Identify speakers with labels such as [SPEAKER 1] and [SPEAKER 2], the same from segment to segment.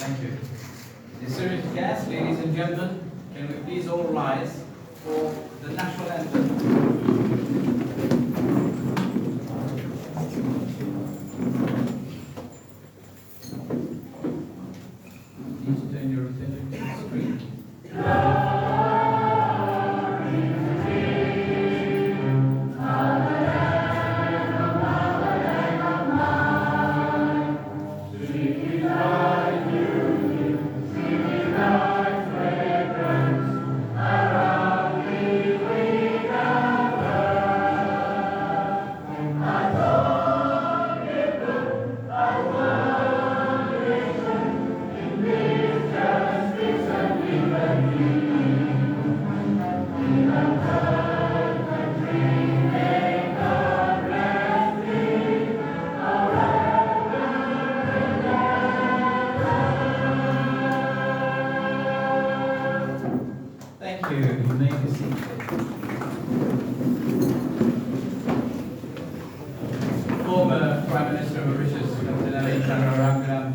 [SPEAKER 1] Thank you. Distinguished guests, ladies and gentlemen, can we please all rise for the national anthem? Please turn your attention to the screen. Thank you. You may be seated. Former Prime Minister of Mauritius, Dr.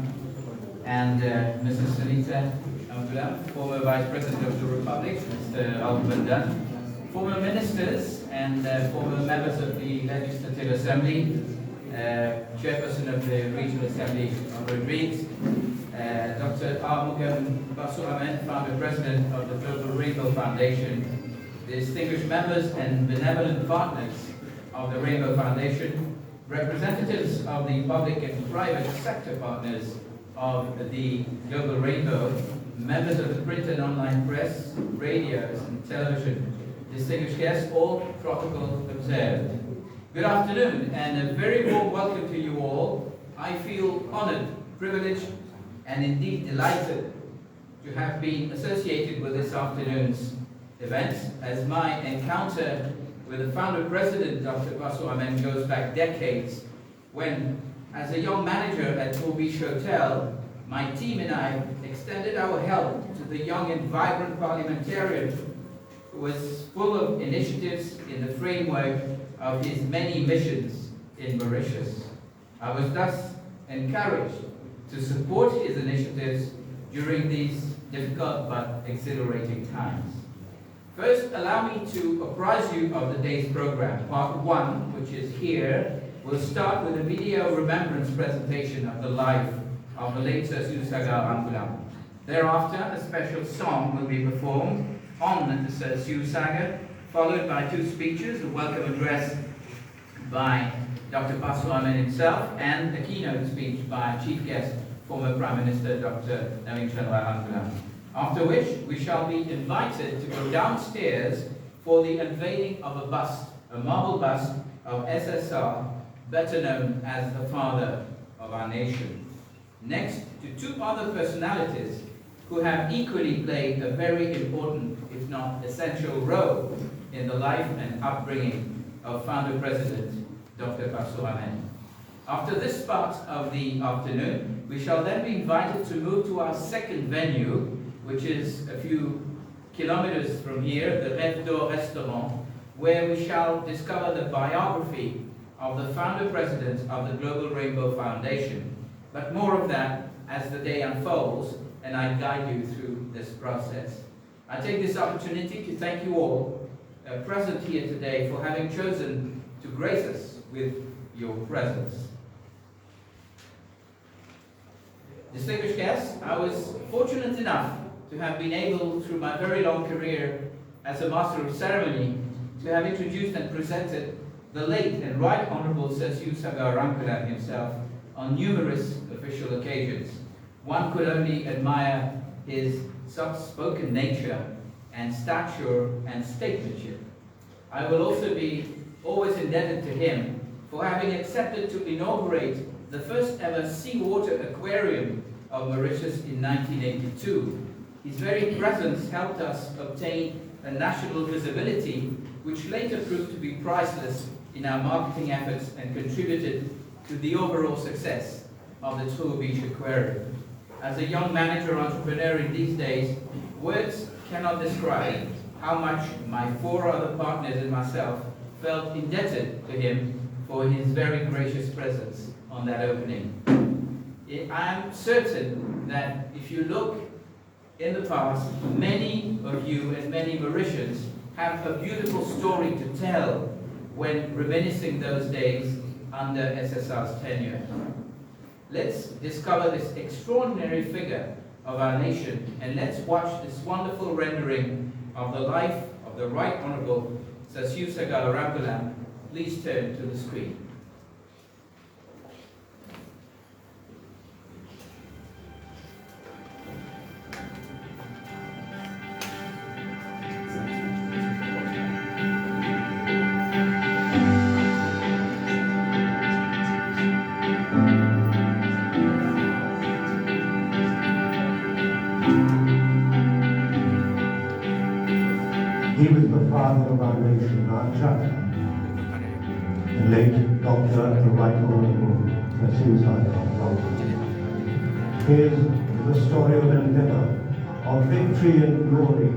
[SPEAKER 1] and Mrs. Sunita Ambulam, former Vice President of the Republic, Mr. Alban Dunn, former ministers and former members of the Legislative Assembly, Chairperson of the Regional Assembly of Rodrigues, Dr. Armugham Basu Ahmed, Founder President of the Global Rainbow Foundation, distinguished members and benevolent partners of the Rainbow Foundation, representatives of the public and private sector partners of the Global Rainbow, members of the print and online press, radios and television, distinguished guests, all protocol observed. Good afternoon and a very warm welcome to you all. I feel honored, privileged, and indeed delighted to have been associated with this afternoon's event, as my encounter with the founder president, Dr. Basu Ahmed, goes back decades, when, as a young manager at Tour Beach Hotel, my team and I extended our help to the young and vibrant parliamentarian who was full of initiatives in the framework of his many missions in Mauritius. I was thus encouraged to support his initiatives during these difficult but exhilarating times. First, allow me to apprise you of the day's program. Part 1, which is here, will start with a video remembrance presentation of the life of the late Sir Siusaga Ambulam. Thereafter, a special song will be performed on Sir Siusaga, followed by 2 speeches, a welcome address by Dr. Basu Ahmed himself, and a keynote speech by chief guest, former Prime Minister Dr. Ambulam. After which, we shall be invited to go downstairs for the unveiling of a bust, a marble bust of SSR, better known as the father of our nation. Next to 2 other personalities who have equally played a very important, if not essential role in the life and upbringing of founder president Dr. Basu Ahmed. After this part of the afternoon, we shall then be invited to move to our second venue, which is a few kilometers from here, the Rêve d'Or Restaurant, where we shall discover the biography of the founder president of the Global Rainbow Foundation. But more of that as the day unfolds and I guide you through this process. I take this opportunity to thank you all present here today for having chosen to grace us with your presence. Distinguished guests, I was fortunate enough to have been able, through my very long career as a Master of Ceremony, to have introduced and presented the late and Right Honourable Sir Siusaga Ambulam himself on numerous official occasions. One could only admire his soft-spoken nature and stature and statesmanship. I will also be always indebted to him for having accepted to inaugurate the first ever seawater aquarium of Mauritius in 1982. His very presence helped us obtain a national visibility which later proved to be priceless in our marketing efforts and contributed to the overall success of the Tour Beach Aquarium. As a young manager entrepreneur in these days, words cannot describe how much my 4 other partners and myself felt indebted to him for his very gracious presence on that opening. I am certain that if if you look in the past, many of you and many Mauritians have a beautiful story to tell when reminiscing those days under SSR's tenure. Let's discover this extraordinary figure of our nation, and let's watch this wonderful rendering of the life of the Right Honourable Sir Sagala Ramgalam. Please turn to the screen.
[SPEAKER 2] He was the father of our nation, our child. The late Dr. the Right Honourable Sir Sagala. Here's the story of endeavour, of victory and glory,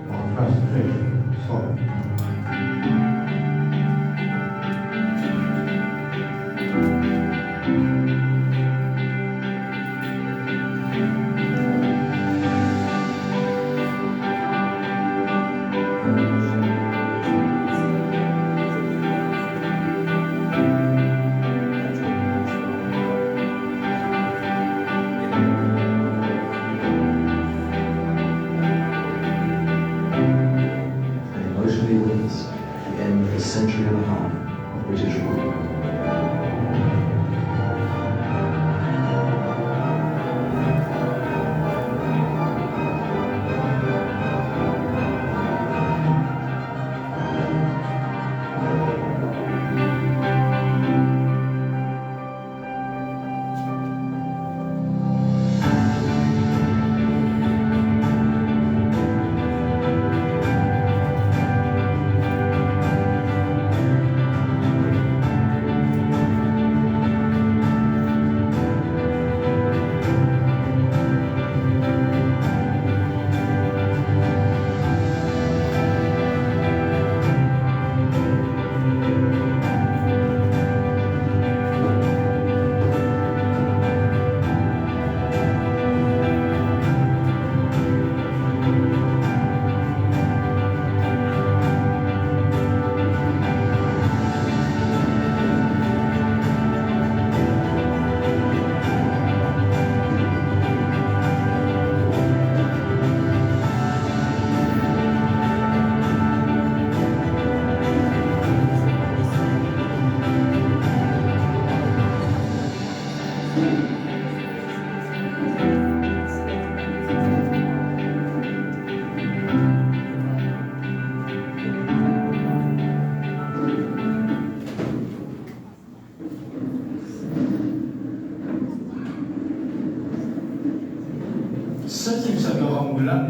[SPEAKER 2] of frustration, sorrow.
[SPEAKER 3] Century and a half of British rule.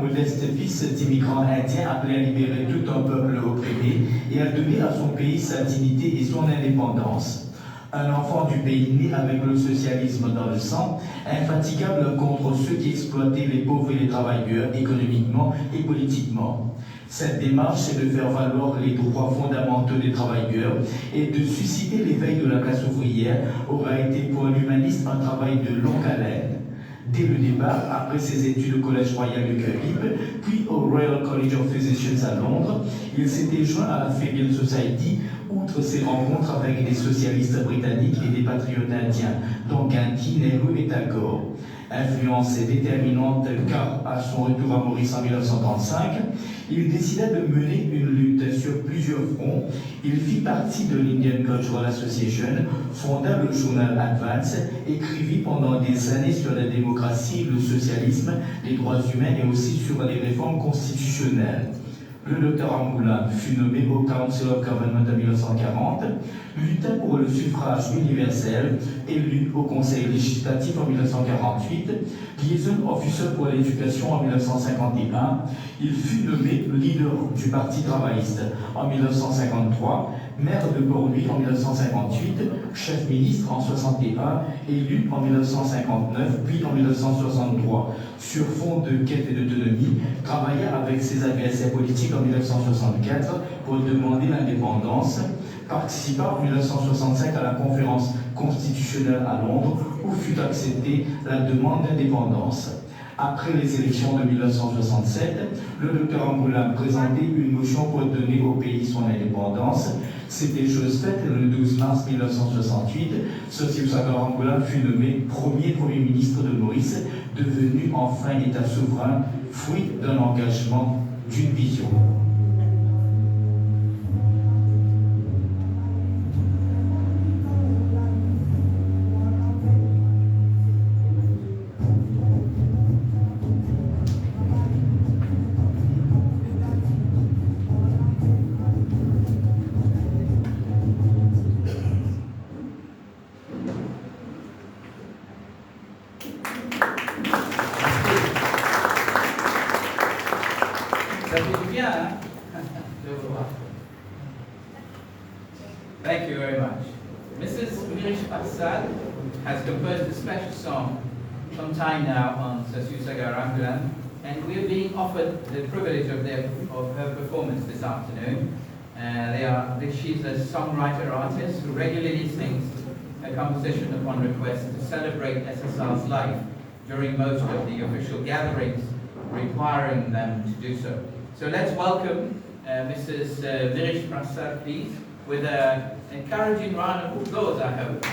[SPEAKER 4] Modeste fils d'immigrants indiens, appelé à libérer tout un peuple opprimé et à donner à son pays sa dignité et son indépendance. Un enfant du pays né avec le socialisme dans le sang, infatigable contre ceux qui exploitaient les pauvres et les travailleurs économiquement et politiquement. Cette démarche, c'est de faire valoir les droits fondamentaux des travailleurs et de susciter l'éveil de la classe ouvrière, aura été pour un humaniste un travail de longue haleine. Dès le départ, après ses études au Collège Royal de Carib, puis au Royal College of Physicians à Londres, il s'était joint à la Fabian Society, outre ses rencontres avec des socialistes britanniques et des patriotes indiens, dont Gandhi, Nehru et Tagore. Influence déterminante car, à son retour à Maurice en 1935, il décida de mener une lutte sur plusieurs fronts. Il fit partie de l'Indian Cultural Association, fonda le journal Advance, écrivit pendant des années sur la démocratie, le socialisme, les droits humains et aussi sur les réformes constitutionnelles. Le Dr Ramgalam fut nommé au Council of Government en 1940, lutta pour le suffrage universel, élu au Conseil législatif en 1948, liaison officer pour l'éducation en 1951, il fut nommé leader du Parti travailliste en 1953, maire de Port-Louis en 1958, chef ministre en 1961, élu en 1959 puis en 1963. Sur fond de quête et d'autonomie, travailla avec ses adversaires politiques en 1964 pour demander l'indépendance, participa en 1965 à la conférence constitutionnelle à Londres où fut acceptée la demande d'indépendance. Après les élections de 1967, le docteur Angoulême présentait une motion pour donner au pays son indépendance. C'était chose faite le 12 mars 1968. Sossim Sankara Angoulême fut nommé premier ministre de Maurice, devenu enfin État souverain, fruit d'un engagement, d'une vision.
[SPEAKER 1] Ça fait du bien, hein? De vous voir. Thank you very much. Mrs. Mirish Parsad has composed a special song some time now on Sossim Sankara Angoulême, and we're being offered the privilege of her performance this afternoon. She's a songwriter artist who regularly sings a composition upon request to celebrate SSR's life during most of the official gatherings requiring them to do so. So let's welcome Mrs. Mirish Prasad, please, with an encouraging round of applause, I hope.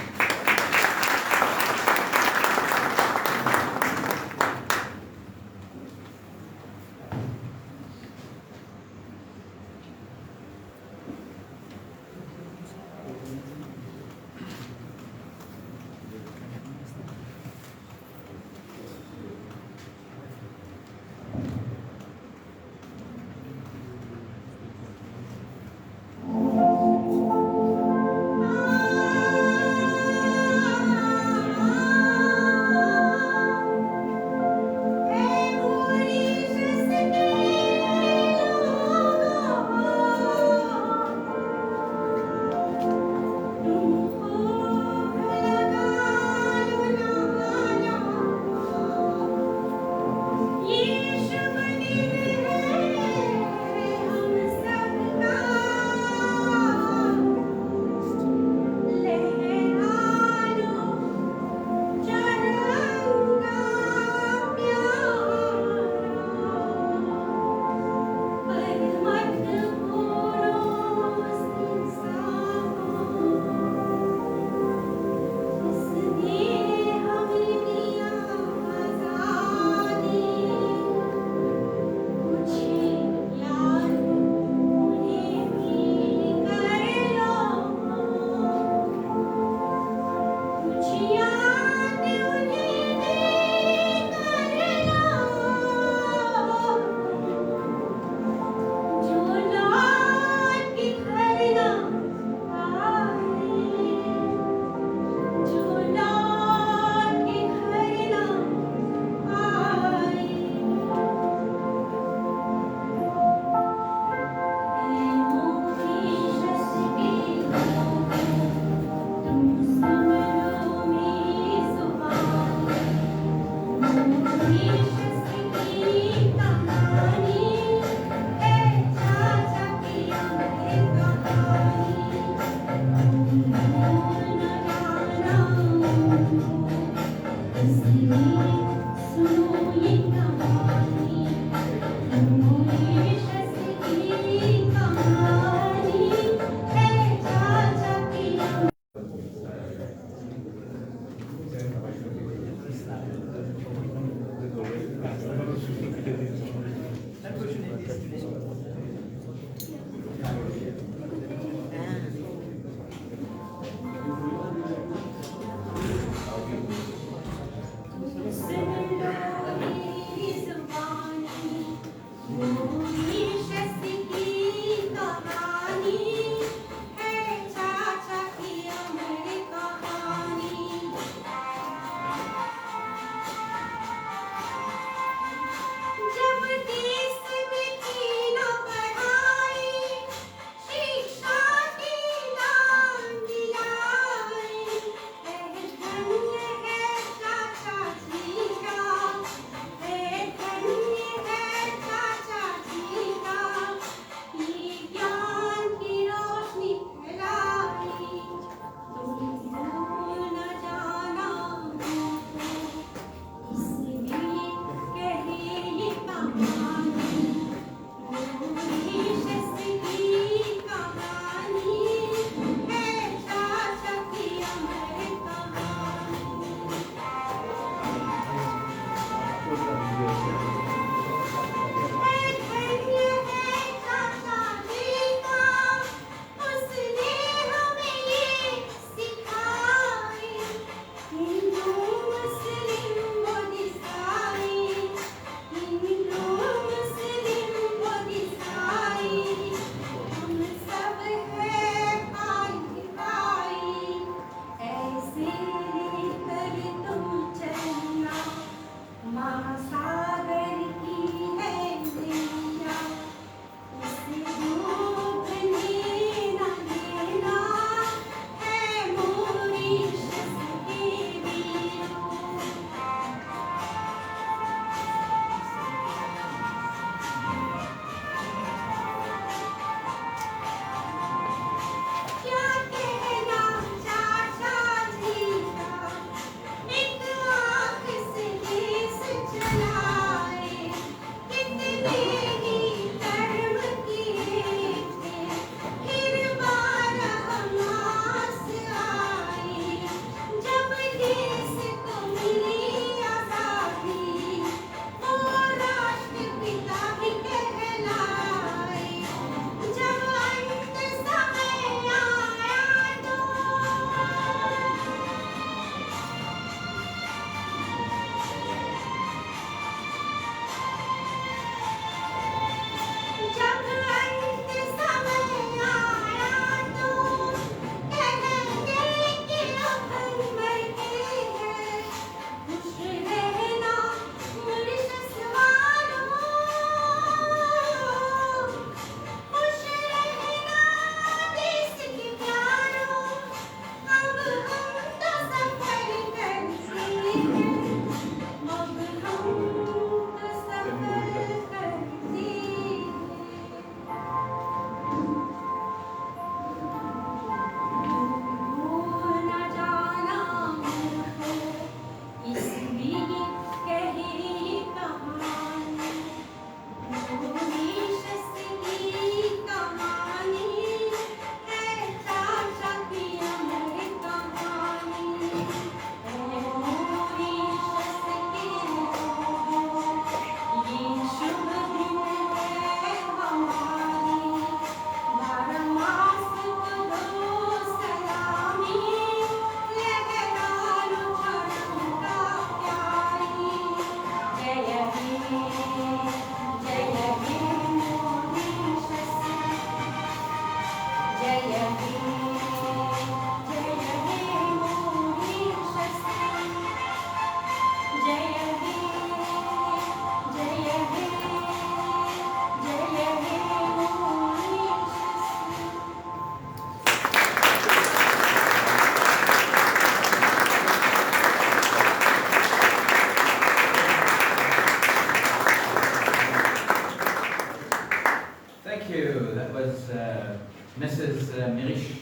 [SPEAKER 1] Mrs. Mirish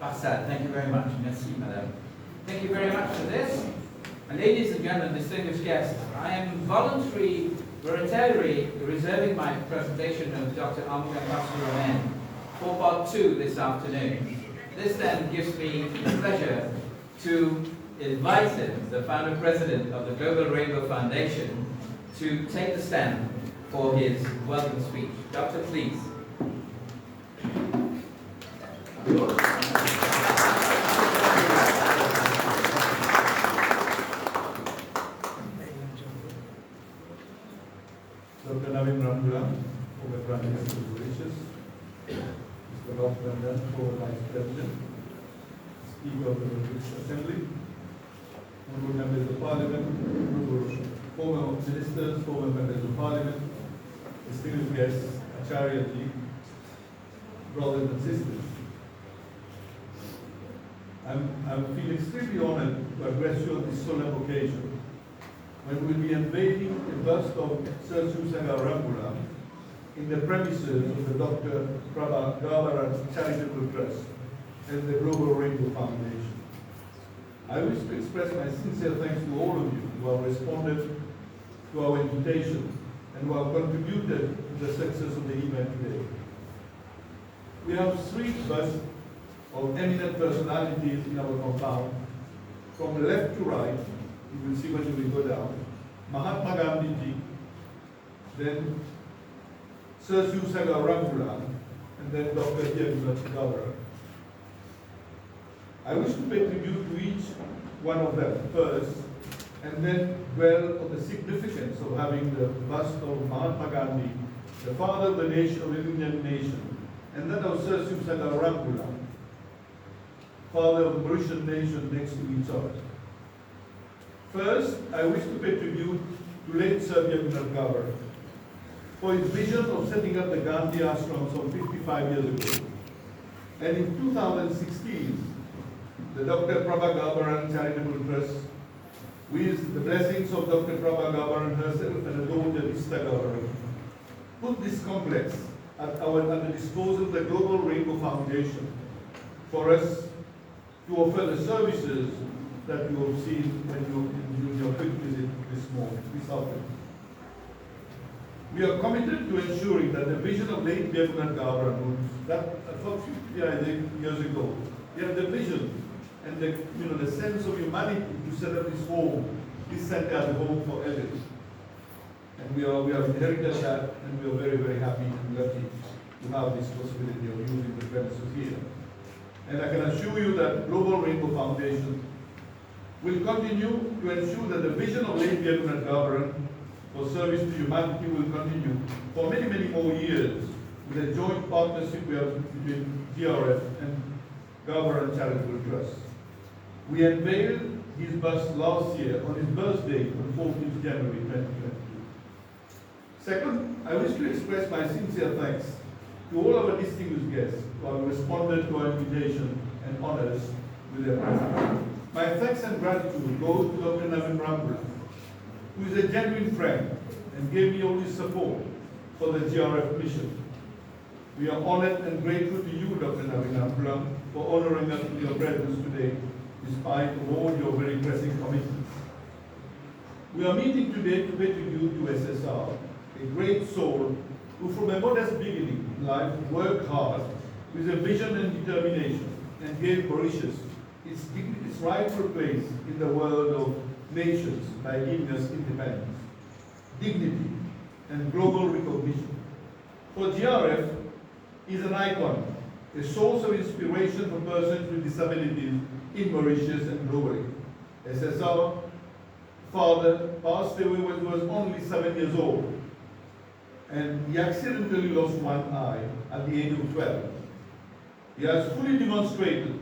[SPEAKER 1] Parsad. Thank you very much. Merci, madame. Thank you very much for this. And ladies and gentlemen, distinguished guests, I am voluntarily reserving my presentation of Dr. Amgan for part 2 this afternoon. This then gives me the pleasure to invite him, the founder president of the Global Rainbow Foundation, to take the stand for his welcome speech. Doctor, please.
[SPEAKER 5] Dr. Navin Ramgoolam, former Prime Minister of Mauritius, Mr. Ralph London, former Vice President, Speaker of the British Assembly, honorable members of Parliament, honorable former ministers, former members of Parliament, distinguished guests, Acharya-ji, brothers and sisters. I feel extremely honored to address you on this solemn occasion when we'll be unveiling the bust of Sir Susaga Ramgoolam in the premises of the Dr. Prabha Charitable Trust and the Global Rainbow Foundation. I wish to express my sincere thanks to all of you who have responded to our invitation and who have contributed to the success of the event today. We have 3 busts of eminent personalities in our compound. From left to right, you will see when we go down, Mahatma Gandhi ji, then Sir Susaga Ramgoolam, and then Dr. Gawara. I wish to pay tribute to each one of them first, and then dwell on the significance of having the bust of Mahatma Gandhi, the father of the nation, of the Indian nation, and then of Sir Susaga Ramgoolam, father of the Mauritian nation, next to each other. First, I wish to pay tribute to to late Serbia Gunnar for his vision of setting up the Gandhi ashram some 55 years ago. And in 2016, the Dr. Prabhagabaran Charitable Trust, with the blessings of Dr. Prabhagabaran herself and the daughter Vista Gabaran, put this complex at the disposal of the Global Rainbow Foundation for us to offer the services that you have seen when you your quick visit this afternoon. We are committed to ensuring that the vision of late Lieutenant Gabaran, that about 50 years ago, he had the vision and the sense of humanity to set up this home, this center as a home for elders. And we have inherited that, and we are very, very happy and lucky to have this possibility of using the premises here. And I can assure you that Global Rainbow Foundation will continue to ensure that the vision of late Lieutenant Gabaran for service to humanity will continue for many, many more years with a joint partnership we have between GRF and Gabaran Charitable Trust. We unveiled his bust last year on his birthday on 14th January 2022. Second, I wish to express my sincere thanks to all our distinguished guests who have responded to our invitation and honors with their presence. My thanks and gratitude goes to Dr. Navin Rambulam, who is a genuine friend and gave me all his support for the GRF mission. We are honored and grateful to you, Dr. Navin Rambulam, for honoring us with your presence today, despite all your very pressing commitments. We are meeting today to pay tribute to SSR, a great soul who from a modest beginning in life worked hard with a vision and determination and gave Mauritius its rightful place in the world of nations by giving us independence, dignity, and global recognition. For GRF is an icon, a source of inspiration for persons with disabilities in Mauritius and globally. SSR father passed away when he was only 7 years old, and he accidentally lost one eye at the age of 12. He has fully demonstrated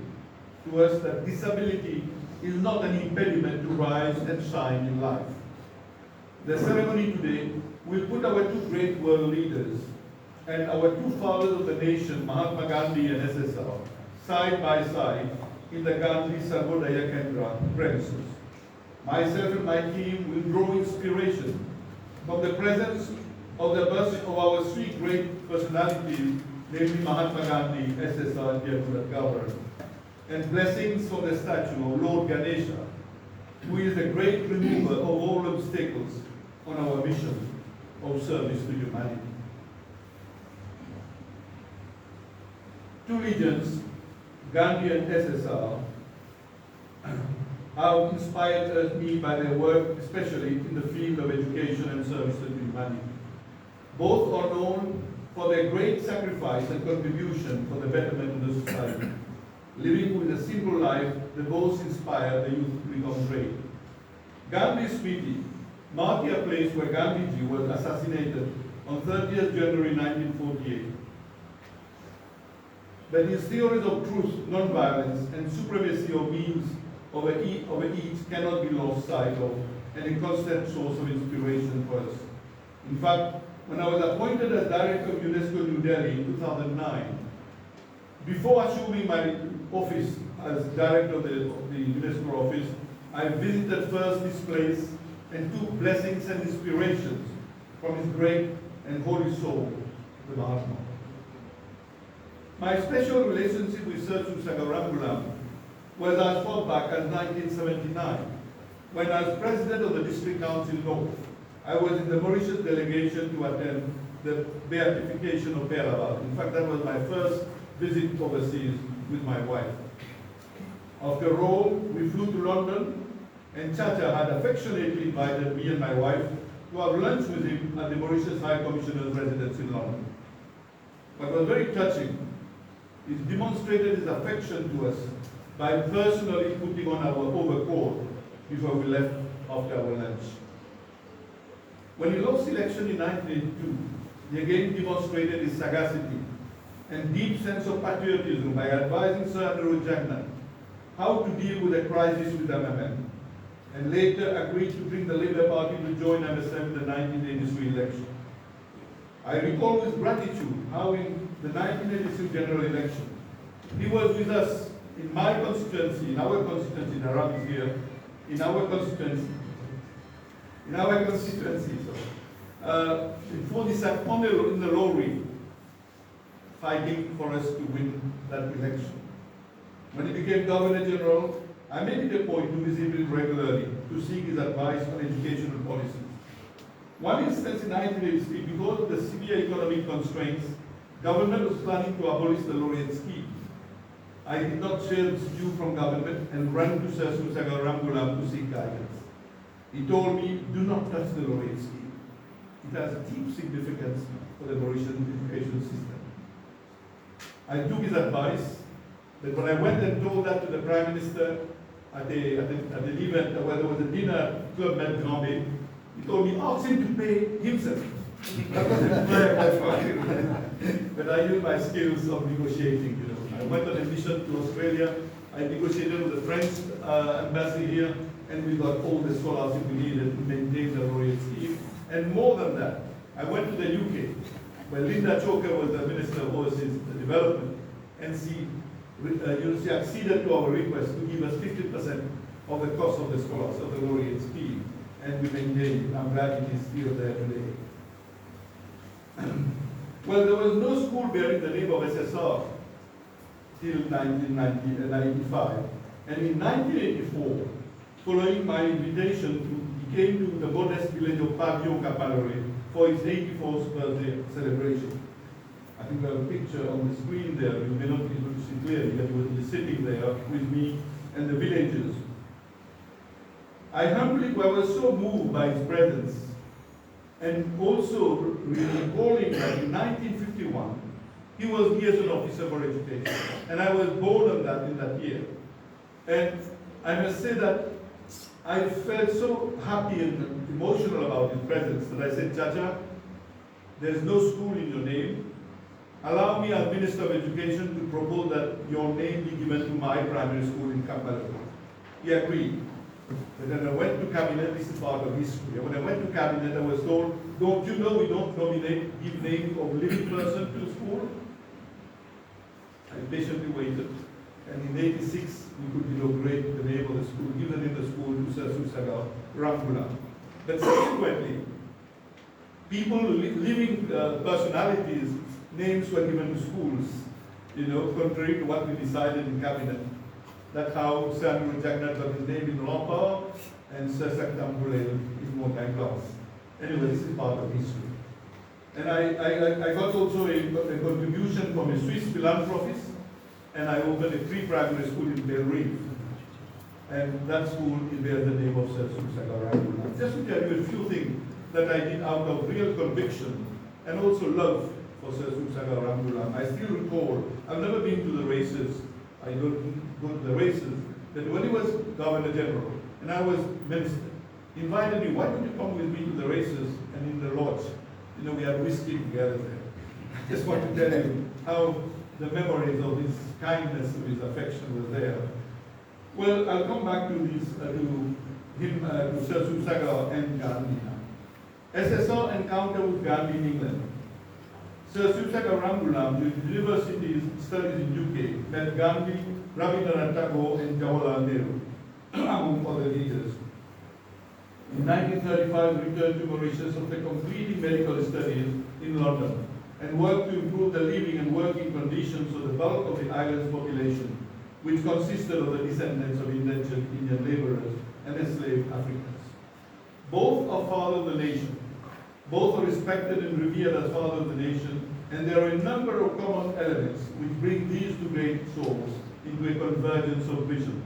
[SPEAKER 5] to us that disability is not an impediment to rise and shine in life. The ceremony today will put our two great world leaders and our two fathers of the nation, Mahatma Gandhi and SSR, side by side in the Gandhi Sarvodaya Kendra premises. Myself and my team will draw inspiration from the presence of the bust of our three great personalities, namely Mahatma Gandhi, SSR, and Lieutenant Gabaran, and blessings from the statue of Lord Ganesha, who is the great remover of all obstacles on our mission of service to humanity. Two legends, Gandhi and SSR, have inspired me by their work, especially in the field of education and service to humanity. Both are known for their great sacrifice and contribution for the betterment of the society. Living with a simple life, they both inspire the youth to become great. Gandhi's Petit marked a place where Gandhiji was assassinated on 30th January 1948. But his theories of truth, non-violence, and supremacy of means over each cannot be lost sight of, and a constant source of inspiration for us. In fact, when I was appointed as Director of UNESCO New Delhi in 2009, before assuming my office as Director of the UNESCO office, I visited first this place and took blessings and inspirations from his great and holy soul, the Mahatma. My special relationship with Sir Sagarambulam was as far back as 1979, when as President of the District Council North, I was in the Mauritius delegation to attend the beatification of Perava. In fact, that was my first visit overseas with my wife. After all, we flew to London, and Chacha had affectionately invited me and my wife to have lunch with him at the Mauritius High Commissioner's residence in London. What was very touching, he demonstrated his affection to us by personally putting on our overcoat before we left after our lunch. When he lost election in 1982, he again demonstrated his sagacity and deep sense of patriotism by advising Sir Andrew Jagnan how to deal with a crisis with MMM. and later agreed to bring the Labour Party to join MSM in the 1983 election. I recall with gratitude how in the 1986 general election, he was with us in my constituency, in our constituency, Arab is here, in our constituency, before this in the lorry, fighting for us to win that election. When he became Governor General, I made it a point to visit him regularly to seek his advice on educational policies. One instance in 1983, because of the severe economic constraints, government was planning to abolish the laureate scheme. I did not share this view from government and ran to Sir Susagar Ramgulam to seek guidance. He told me, do not touch the laureate scheme. It has deep significance for the Mauritian education system. I took his advice, but when I went and told that to the Prime Minister at the event where there was a dinner Club Med Grand, he told me, ask him to pay himself. That was his prayer. But I used my skills of negotiating, you know. I went on a mission to Australia. I negotiated with the French embassy here, and we got all the scholarship we needed to maintain the laureate scheme. And more than that, I went to the UK, where Linda Choker was the Minister of Overseas Development, and she acceded to our request to give us 50% of the cost of the scholars, of the laureate scheme, and we maintained it. I'm glad it is still there today. Well, there was no school bearing the name of SSR till 1995, and in 1984, following my invitation, he came to the modest village of Pavillon Capalore for his 84th birthday celebration. I think we have a picture on the screen there. You may not be able to see clearly, but he was sitting there with me and the villagers. I was so moved by his presence, and also recalling that in 1951, he was liaison officer for education, and I was born on that in that year. And I must say that I felt so happy and emotional about his presence that I said, Chacha, there's no school in your name. Allow me as Minister of Education to propose that your name be given to my primary school in Kampala. He agreed. But then I went to cabinet, this is part of history. When I went to cabinet, I was told, don't you know we don't give name of living person to school? I patiently waited. And in 86, we could inaugurate the name of the school, give the name of the school to Sir Susagar Ramgulam. But subsequently, people, living personalities, names were given to schools, you know, contrary to what we decided in cabinet. That's how Samuel Jagnat got his name in Rampa and Sir Saktambule in Mokai class. Anyway, this is part of history. And I got also a contribution from a Swiss philanthropist, and I opened a pre-primary school in Belle Reef. And that school bears the name of Sir Susagar Ramgulam. Just to tell you a few things that I did out of real conviction and also love for Sir Susagar Ramgulam. I still recall, I've never been to the races. I don't go to the races. But when he was Governor General and I was Minister, he invited me, why don't you come with me to the races and in the lodge? You know, we had whiskey together there. I just want to tell you how the memories of his kindness, of his affection was there. Well, I'll come back to this, to Sir Susagar and Gandhi now. SSR encounter with Gandhi in England. Sir Susagar Ramgulam, with university studies in UK, met Gandhi, Rabindranath Tagore, and Jawaharlal Nehru, among other leaders. In 1935, he returned to Mauritius after completing medical studies in London and worked to improve the living and working conditions of the bulk of the island's population, which consisted of the descendants of indentured Indian laborers and enslaved Africans. Both are fathers of the nation. Both are respected and revered as fathers of the nation, and there are a number of common elements which bring these two great souls into a convergence of vision.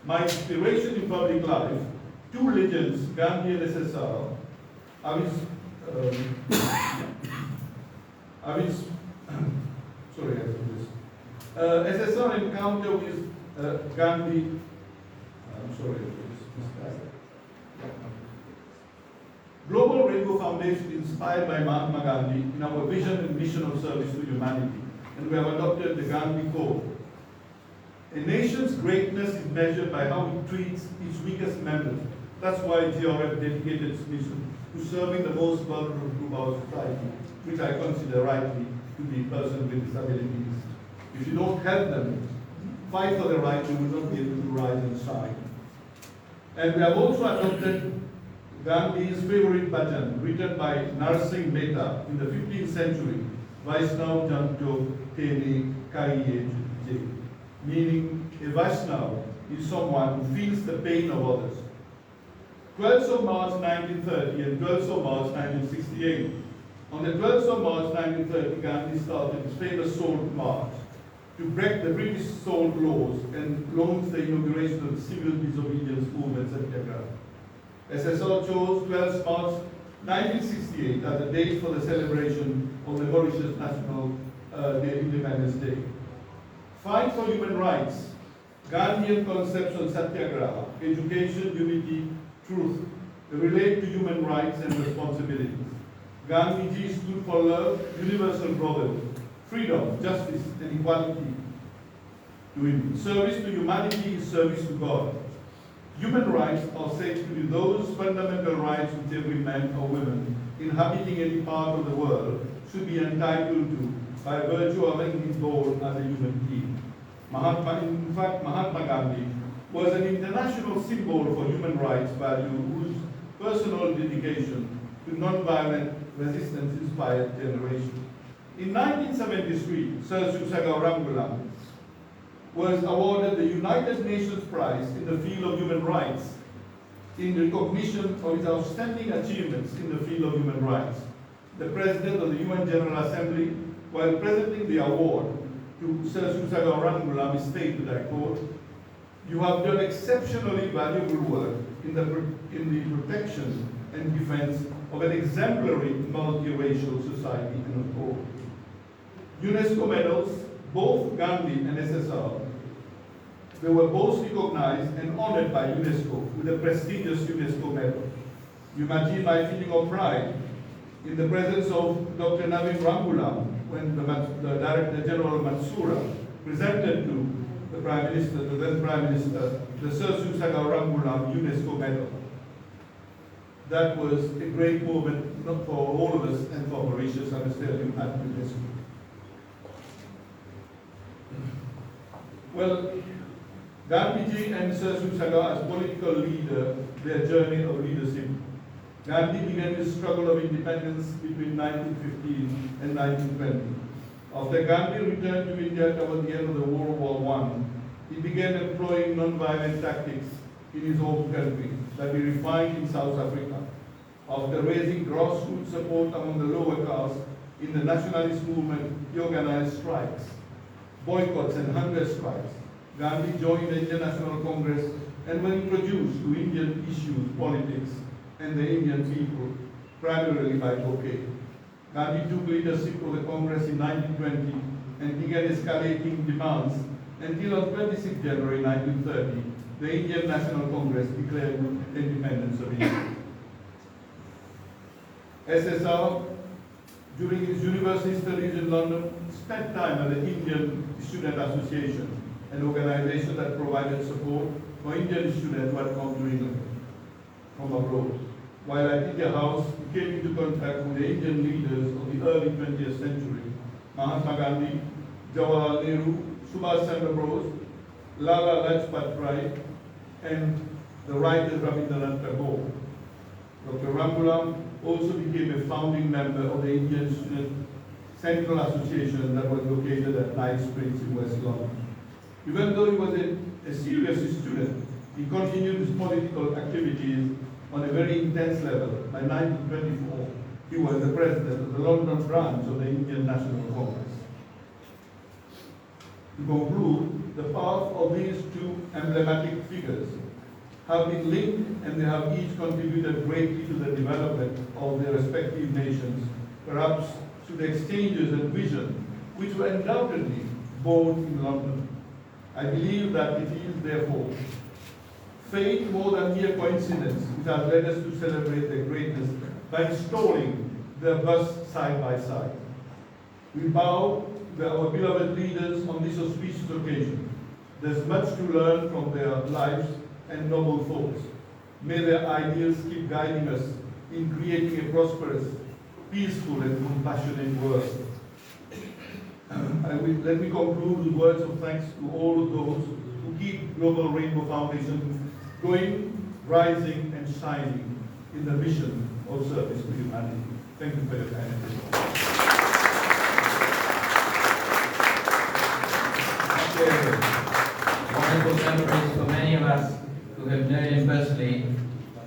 [SPEAKER 5] My inspiration in public life, two legends, Gandhi and SSR, SSR encounter with Gandhi, Global Rainbow Foundation inspired by Mahatma Gandhi in our vision and mission of service to humanity, and we have adopted the Gandhi Code. A nation's greatness is measured by how it treats its weakest members. That's why GRF dedicated its mission to serving the most vulnerable group of our society, which I consider rightly to be persons with disabilities. If you don't help them fight for their rights, you will not be able to rise and shine. And we have also adopted Gandhi's favorite bhajan, written by Narsingh Mehta in the 15th century, Vaishnav Janto Tene Kaiye Je, meaning a Vaishnav is someone who feels the pain of others. 12th of March 1930 and 12th of March 1968. On the 12th of March 1930, Gandhi started his famous Salt March to break the British salt laws and launch the inauguration of the civil disobedience movement Satyagraha. SSR chose 12th March 1968 as the date for the celebration of the Mauritius National Independence Day. Fight for human rights, Gandhian concepts on Satyagraha, education, unity, truth, relate to human rights and responsibilities. Gandhiji stood for love, universal brotherhood, freedom, justice, and equality. Service to humanity is service to God. Human rights are said to be those fundamental rights which every man or woman inhabiting any part of the world should be entitled to by virtue of being born as a human being. In fact, Mahatma Gandhi was an international symbol for human rights value whose personal dedication to non-violent resistance inspired generation. In 1973, Sir Susaga Ramgoolam was awarded the United Nations Prize in the field of human rights in recognition of his outstanding achievements in the field of human rights. The President of the UN General Assembly, while presenting the award to Sir Susaga Ramgoolam, stated, I quote, "You have done exceptionally valuable work in the protection and defense of an exemplary multiracial society," end quote. UNESCO medals, both Gandhi and SSR, they were both recognized and honored by UNESCO with a prestigious UNESCO medal. You imagine my feeling of pride in the presence of Dr. Navin Ramgoolam when the Director General Mansoura presented to the Prime Minister, the then Prime Minister, the Sir Susaga Ramgoolam UNESCO medal. That was a great moment, not for all of us and for Mauritius, I must tell you, at UNESCO. Well, Gandhiji and Sir Susaga as political leader, their journey of leadership. Gandhi began his struggle of independence between 1915 and 1920. After Gandhi returned to India toward the end of the World War I, he began employing non-violent tactics in his home country that he refined in South Africa. After raising grassroots support among the lower caste in the nationalist movement, he organized strikes, boycotts and hunger strikes. Gandhi joined the Indian National Congress and was introduced to Indian issues, politics, and the Indian people, primarily by Bouquet. Gandhi took leadership of the Congress in 1920 and began escalating demands until on 26 January 1930, the Indian National Congress declared independence of India. SSR, during his university studies in London, spent time at the Indian Student Association, an organization that provided support for Indian students who had come to England from abroad. While at India House, he came into contact with the Indian leaders of the early 20th century, Mahatma Gandhi, Jawaharlal Nehru, Subhash Chandra Bose, Lala Lajpat Rai, and the writer Rabindranath Tagore. Dr. Ramgoolam also became a founding member of the Indian Student Central Association that was located at Knight Springs in West London. Even though he was a serious student, he continued his political activities on a very intense level. By 1924, he was the president of the London branch of the Indian National Congress. To conclude, the path of these two emblematic figures have been linked and they have each contributed greatly to the development of their respective nations, perhaps through the exchanges and vision which were undoubtedly born in London. I believe that it is, therefore, fate more than mere coincidence which has led us to celebrate their greatness by installing their busts side by side. We bow to our beloved leaders on this auspicious occasion. There's much to learn from their lives and noble thoughts. May their ideals keep guiding us in creating a prosperous, peaceful, and compassionate world. Let me conclude with words of thanks to all of those who keep Global Rainbow Foundation going, rising, and shining in the mission of service to humanity. Thank you for your kind attention.
[SPEAKER 1] Wonderful memories for many of us who have known him personally,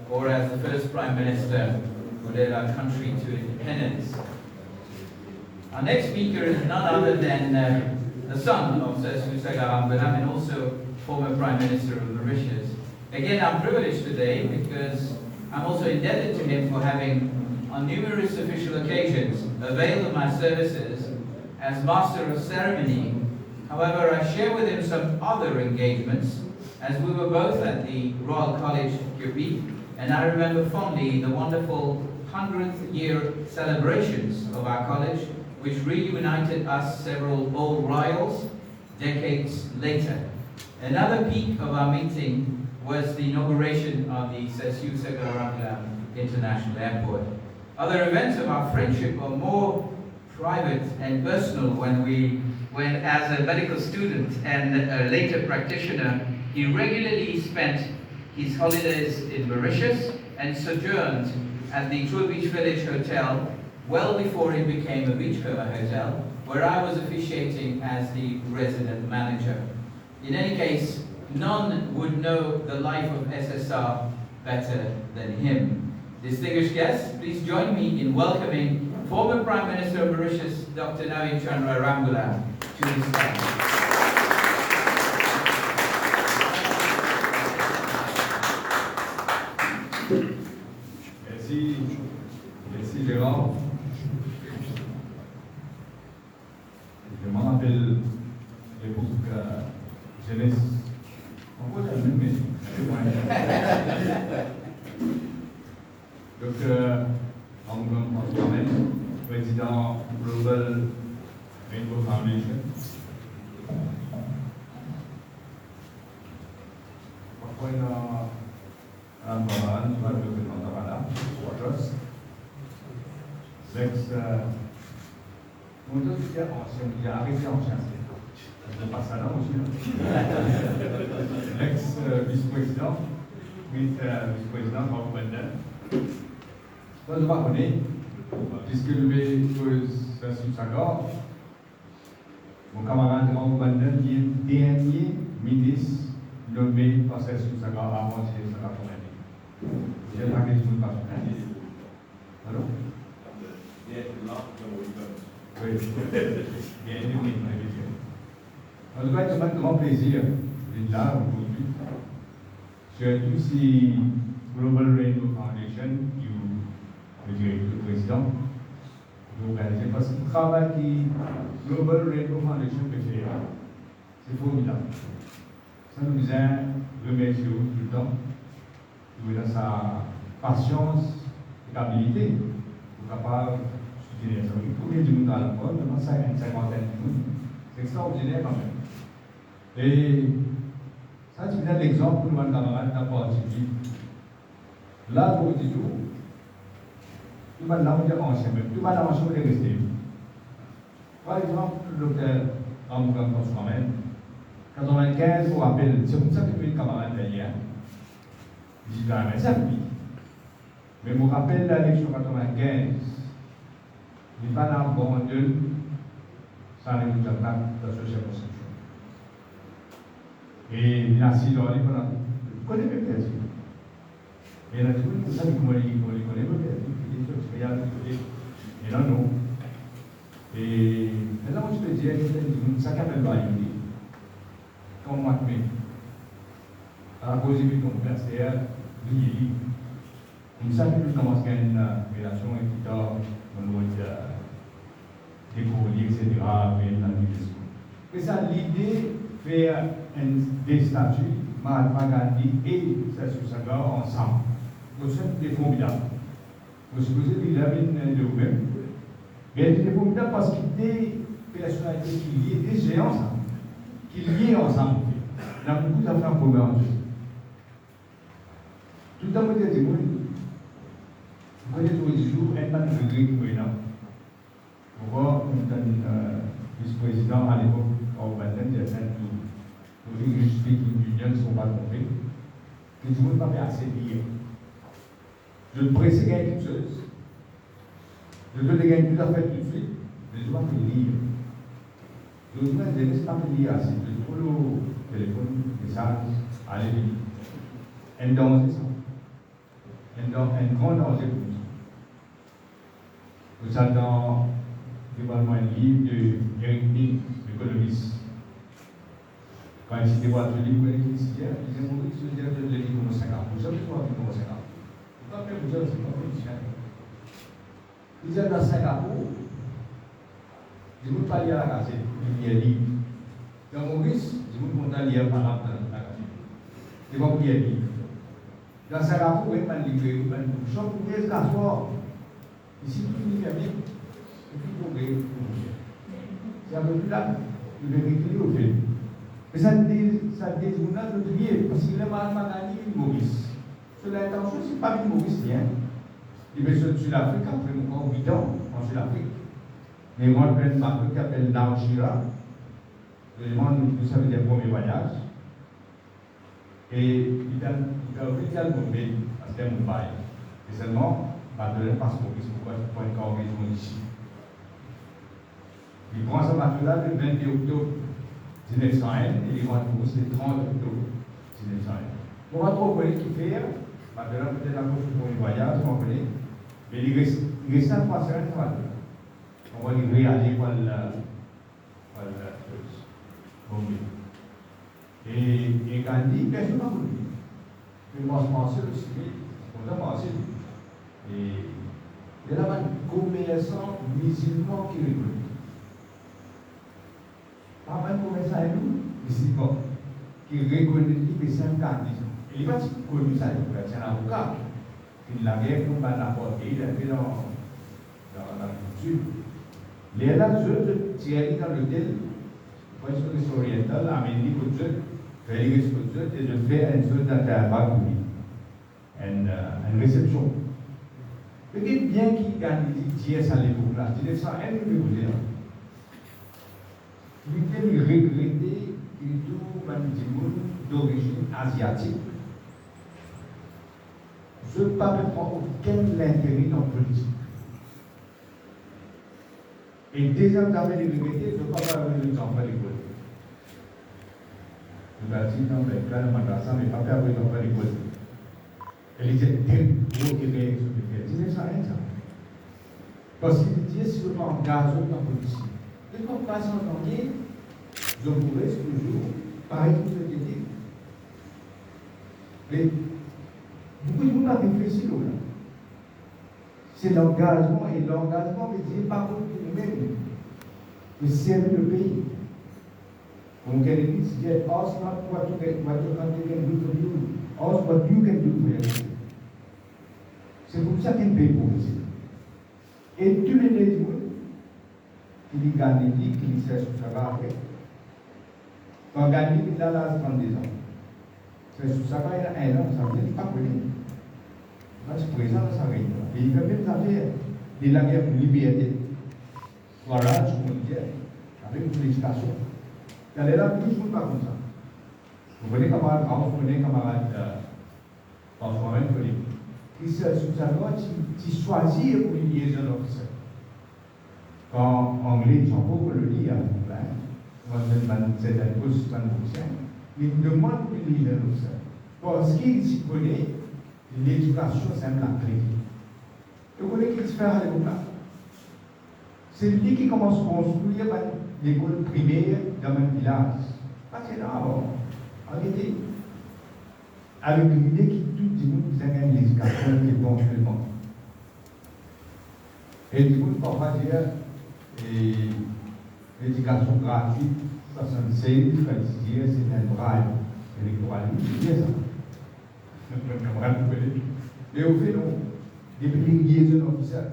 [SPEAKER 1] or as the first Prime Minister who led our country to independence. Our next speaker is none other than the son of Sir Susaga Ramgoolam and also former Prime Minister of Mauritius. Again, I'm privileged today because I'm also indebted to him for having, on numerous official occasions, availed of my services as Master of Ceremony. However, I share with him some other engagements, as we were both at the Royal College, Petit, and I remember fondly the wonderful 100th year celebrations of our college, which reunited us several old royals decades later. Another peak of our meeting was the inauguration of the Sir Susaga Ramgoolam International Airport. Other events of our friendship are more private and personal when as a medical student and a later practitioner, he regularly spent his holidays in Mauritius and sojourned at the True Beach Village Hotel well before it became a Beachcomber Hotel, where I was officiating as the resident manager. In any case, none would know the life of SSR better than him. Distinguished guests, please join me in welcoming former Prime Minister of Mauritius, Dr. Navin Chandra Ramgoolam, to the stage.
[SPEAKER 6] Merci Gérard. Je m'en rappelle l'époque jeunesse. On voit la même, mais Dr. Unveiling, président Global Rainbow Foundation. Parfois, il y a un programme qui va le représenter là, Waters. Mon Dieu, il a arrêté en chien. Je ne passe pas là aussi. L'ex-vice-président, vice-président Marc Benden. Moi, je ne connais pas, puisque le Sir Susaga, mon camarade Marc Benden, qui est le dernier ministre nommé par Sir Susaga avant Sir Susaga pour l'année. J'ai pas question de passer. Allô? Oui, bien oui. En tout cas, c'est un grand plaisir d'être là aujourd'hui. Surtout si Global Rainbow Foundation, le directeur, le président, parce que le travail que Global Rainbow Foundation peut faire, c'est formidable. Ça nous a remercié tout le temps. Nous avons sa patience et habilité pour capable de soutenir ça. Combien de monde dans le monde, devant ça, une cinquantaine de monde. C'est extraordinaire quand même. Et ça, tu viens l'exemple pour nos camarades dans Petit. Là, pour dire tout, le monde là, on dit ancien, mais tout le monde là, on est resté. Par exemple, le docteur Ramgoolam Koswamen, 95, on rappelle, c'est comme ça que mes camarades d'ailleurs, ils disent quand même ça, oui. Mais je me rappelle l'élection 95, il n'y a pas d'abandon sans les attaques d'association conception. Et il a assis dans les pendant. Vous connaissez même Petit. Et il a tout le monde, ça, il connaît même Petit. Et là, non. Et maintenant, je peux dire que ça s'appelle la unité. Comme moi, à la cause de ton père, c'est comme ça que nous commençons une relation équitable, on doit découvrir, etc. Et ça, l'idée de faire des statuts, Mahatma Gandhi et Sir Susaga ensemble. Donc, c'est formidable. Vous supposez qu'il avait une de vous-même. Mais c'est formidable parce qu'il y a des personnalités qui lient, des géants ensemble, qui lient ensemble. On a beaucoup d'affaires en commun entre eux. Tout le temps, vous dites, vous connaissez tous les jours un man de Grec qui est là. Vous voyez, un vice-président à l'époque, au Baden, il y a plein de English speaking union ne sont pas trompés. Que tout le monde n'a pas assez lire. Je ne presse gagner toute chose. Je veux les gagner tout à fait tout de suite, mais je ne vais pas lire. Je ne laisse pas lire assez. Je trouve le téléphone, message, allez vite. Un danger, ça. Un grand danger pour nous. Vous savez, dans un livre de Eric Mill, l'économiste. Quand il dévoile le livre, il dit Maurice, je dirais le livre numéro 50. Vous savez quoi, le numéro 50? Vous savez, vous savez, c'est pas politicien. Il dit dans Singapour, je ne veux pas lire la gazette, il y a un livre. Dans Maurice, je ne veux pas lire par la gazette. Je ne veux pas lire un livre. Dans Singapour, il y a un livre, il y a un livre. Je vais vous asseoir. Ici, tout le monde est bien. Et puis, vous pouvez. C'est un peu plus là, vous devez réguler au fait. Mais ça dit, on a de prier, parce qu'il est mal gagné Maurice. Sur l'intention, ce n'est pas une Mauricien. Il est sur l'Afrique, après encore 8 ans en Sud-Afrique. Mais moi, je prends ma qui s'appelle Naoshira. Je demande, vous savez, des premiers voyages. Et il a fait le Bombay, à c'était Mumbai. Et seulement, Madeleine passe Maurice, pourquoi je prends une cargaison ici. Il prend sa bateau-là le 20 octobre 1901 et il va trouver le 30 octobre 1901. On va trouver qui fait, Madeleine peut-être un peu pour un voyage, on connaît. Mais il reste à 3 semaines pour aller. On va livrer aller par la Bombay. Et Gandhi, personne n'a voulu. Il m'a pensé le civil, on a pensé. Et il y a là un commerçant musulman qui recrute. Pas mal commerçant à nous, musulman, qui reconnaît que c'est un candidat. Il n'est pas connu ça, c'est un avocat. Il l'a guerre pour n'importe qui, il a fait dans la culture. Les là, je tiens dans l'hôtel, je oriental, amené pour Dieu, réalisé pour Dieu, et je fais une sorte d'intervalle pour lui, une réception. Peut-être bien qu'il gagne des à l'époque-là, je dis ça, elle ne vous dire. Il était regretté qu'il y ait d'origine asiatique. Je ne peux pas prendre aucun intérêt dans la politique. Et déjà, vous avez les regrettés, je ne peux pas avoir les enfants à l'école. Je vais dire, non, mais là, le madrasa, mais pas faire les enfants à l'école. Elle disait, tel gros qui réagit sur le fait. Je disais, ça rien, ça. Parce qu'il disait, si je m'engage dans la politique, je ne peux pas s'entendre, je pourrais toujours, pareil que je l'ai dit. Mais beaucoup de monde a réfléchi là. C'est l'engagement, et l'engagement veut dire pas pour nous-mêmes, de servir le pays. Comme Kennedy disait, ask not what country can do for you, ask what you can do for yourself. C'est pour ça qu'il paye pour ici. Et tous les jours, qui dit Gandhi, qui dit ça sur sa barre, quand Gandhi il a l'âge de 32 ans, c'est sur sa barre, il a 1 an, ça veut dire qu'il n'est pas connu. Là, c'est présent dans sa réunion. Et il fait même l'affaire de la guerre pour liberté. Voilà, je vous le dis, avec une législation. Il y a là, tout le monde pas comme ça. Vous connaissez camarade Raoult, vous connaissez camarade parfois même connu. Qui se sous sa loi, qui choisit pour une liaison officielle. Quand anglais, ils sont beaucoup le lire à c'est un poste mais il demande pour une liaison officielle. Parce qu'il s'y connaît, l'éducation, c'est la clé. Vous connaissez qu'il se fait à l'époque là. C'est lui qui commence à construire l'école primaire dans un village. Pas c'est là avant. En réalité, avec l'idée qui tout le monde a une éducation éventuellement. Et du coup, parfois dire l'éducation gratuite, 66, c'est un drive électoral. C'est bien ça. Mais au fait, non. Depuis les liaisons officielles,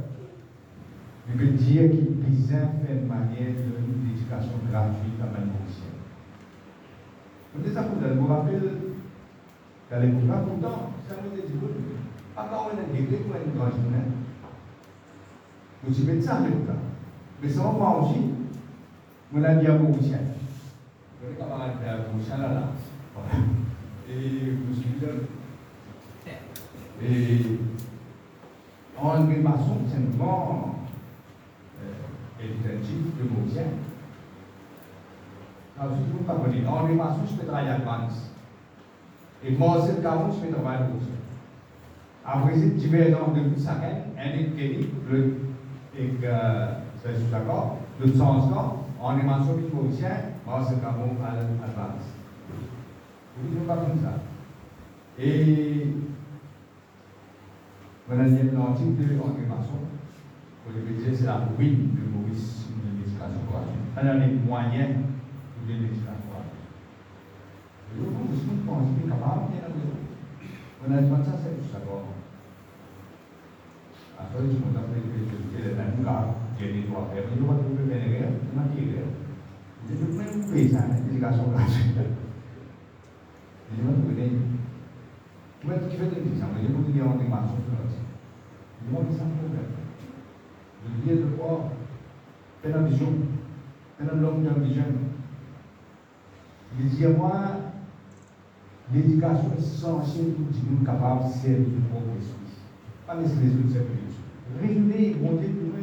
[SPEAKER 6] je peux dire qu'il puisse faire une manière d'éducation gratuite à ma conscience. Peut-être ça vous me rappelle qu'à l'époque, pourtant, ça me dit, pas quand on a déclaré pour une grande journée. Vous y mettez ça à l'époque. Mais ça va pas aussi. On a dit à vous aussi. Les camarades de Bouchan là. Et vous suivez. Et André Masson, c'est un grand éducatif de Bouchan. Alors, si vous ne connaissez pas, André Masson, je peux travailler à France. Et moi, c'est le cas où je peux travailler à Bouchan. Après, c'est divergence de tout ça, un équilibre, et que c'est d'accord, le sens là, en émanation du Mauricien, moi c'est comme on à l'avance. Vous ne pas comme ça. Et voilà, il y a l'antique de l'émanation. Pour les métiers, c'est la ruine de Maurice de l'éducation. On a les moyens de l'éducation. Et donc, je pense qu'on est capable de faire. On a dit ça, c'est tout ça. Après, je me rappelle que j'ai un cas, j'ai des droits à faire, mais je ne vais pas trouver une guerre, je n'ai pas de guerre. Je ne peux même payer ça, l'éducation gratuite. Je ne vais pas trouver une guerre. Je vais te faire des exemples, je vais vous dire en démarche sur ça. Je vais vous dire un problème. Je veux dire de quoi, faire la vision, faire la longue terme vision. Je dis à moi, l'éducation est essentielle pour que nous soyons capables de servir le progrès. Pas les résoudre cette politique. Résoudre, monter pour nous,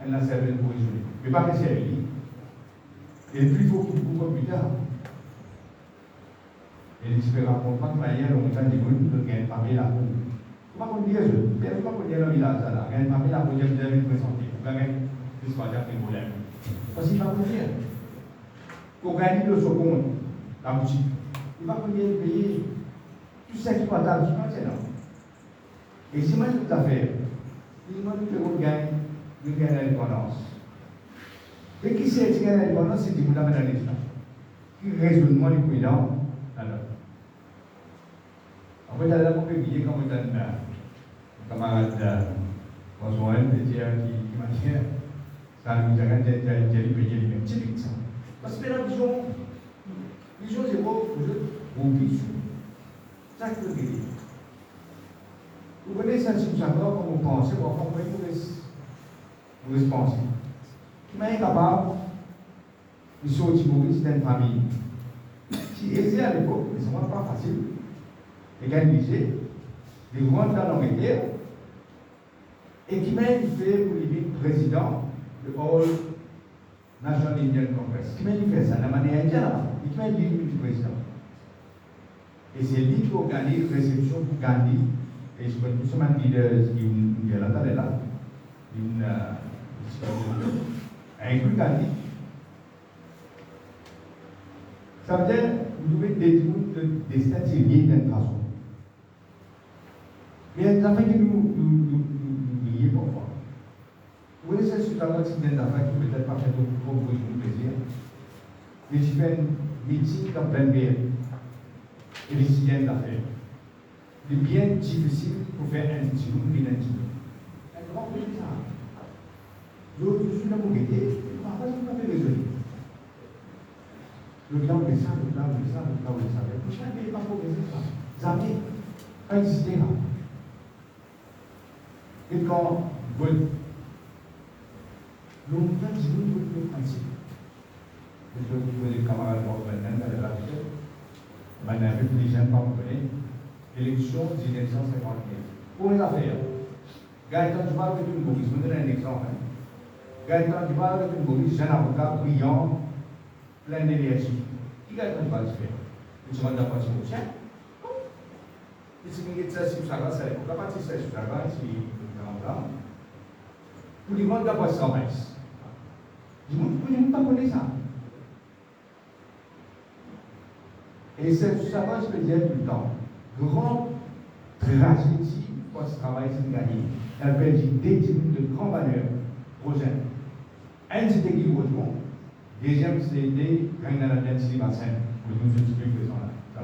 [SPEAKER 6] elle n'a servi pour résoudre. Mais pas les servir. Et puis, il faut qu'il vous plus tard. Et les différents comprendre de manière, on a dit, vous gagnez pas la peau. Comment on dit, je pas qu'on dit dans le village, là, gagnez pas la peau, vous avez présenté. Vous gagnez, c'est ce qu'on a fait problème. Parce qu'il va vous dire, qu'on gagne le second, la boutique. Il va vous dire, payer tout ce qui va dans le c'est non. Et si moi, tout à fait, il m'a dit que vous gagnez l'indépendance. Et qui sait que l'indépendance, c'est que vous l'avez dans l'éducation. Qui raisonnement du président, alors. En fait, là, vous pouvez oublier comme un camarade, François Petit, qui m'a dit, ça nous a gagné de payer les mêmes. C'est ça. Parce que la vision, c'est quoi, vous vivez. Ça que vous voulez. Vous connaissez ça, si vous savez comment vous pensez, vous comprenez vous pensez. Mais capable de sortir d'une famille qui aisée à l'époque, mais ce n'est pas facile, et organisé, de rentrer dans l'Angleterre, et qui même fait pour le président de All National Indian Congress. Qui même fait ça de la manière indienne, et qui même dit le président. Et c'est lui qui organise la réception pour Gandhi. Et je pense que nous sommes un leader qui est là, inclus Gandhi. Ça veut dire que vous devez détruire des statistiques d'une façon. Mais ça fait que nous lions parfois. Vous voyez, c'est sur la petite d'affaires qui peut-être pas fait trop pour vous plaisir. Mais je fais une meeting en plein bière. Et les citoyens d'affaires. C'est bien difficile pour faire un petit groupe bien intime. Un grand pays ça. Je suis là pour guetter, parfois je ne peux pas résoudre. Le plan de ça, le plan de ça, le plan de ça. Le prochain pays pas pour résoudre ça. Jamais. Pas exister là. Et quand vous l'on fait, je vous le principe. Je veux les camarades de maintenant, dans la vie, maintenant, avec les gens pas comprenez. Élection 1951. Pour les affaires, Gaëtan Duval est une Maurice, je vous donne un exemple. Gaëtan Duval est une Maurice, jeune avocat brillant, plein d'énergie. Qui Gaëtan Duval se fait? Il se demande d'apprendre son chien. Et si vous dites ça, si vous savez, c'est la partie ça, si vous savez, si vous savez, tout le monde d'apprendre son maïs. Je ne peux pas connaître ça. Et c'est ça, je peux dire tout le temps. Grande tragédie pour ce travail c'est gagné. Elle perdu des de grandes valeurs aux jeunes. Un, c'était Guy Rosemont. Deuxième, c'était Ragnar Landensi Bassin, pour nous expliquer présent là.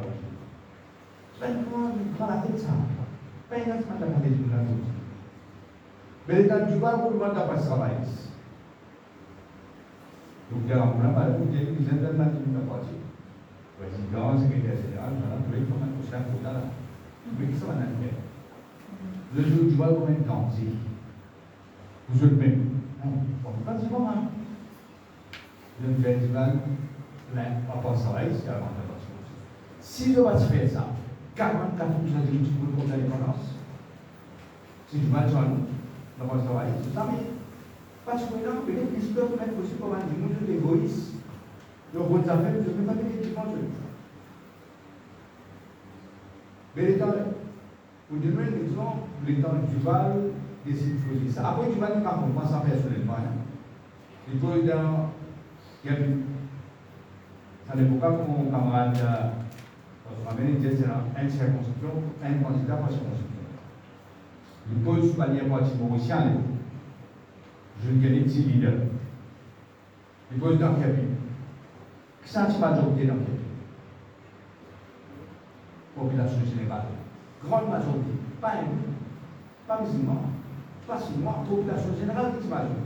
[SPEAKER 6] Maintenant, je prends la tête ça. Pas une autre manière de faire la chose. Mais l'état du bas, vous demandez à pas ce travail. Donc, il y a un problème, vous dites, vous êtes dans la partie. président, secrétaire général, il faut mettre ça pour là. Mais qu'est-ce qu'on a fait? Le jour du bal, combien de temps? Vous êtes même. Pas du moment. Le festival, on pense à c'est avant de la chose. Si je vais faire ça, 44% de l'outil pour l'indépendance, si je vais faire on pense à c'est ça, mais parce que là, peut-être qu'ils peuvent mettre aussi comme un monde d'égoïsme. Le bon affaire, je ne peux pas dire qu'ils font ça. Mais les temps, pour donner un exemple, les temps du Val décide de choisir ça. Après, tu vas dire qu'on pense à personnellement. Il faut dans. Ça n'est pas comme mon camarade, on va dire c'est une circonscription, un candidat par circonscription. Il pose pas dire parti mauricien, je ne connais pas leader. Il pose dans quel pays? Qui s'est majorité dans quel pays? Population générale. Grande majorité. Pas musulman, pas chinois, population générale qui est majorité.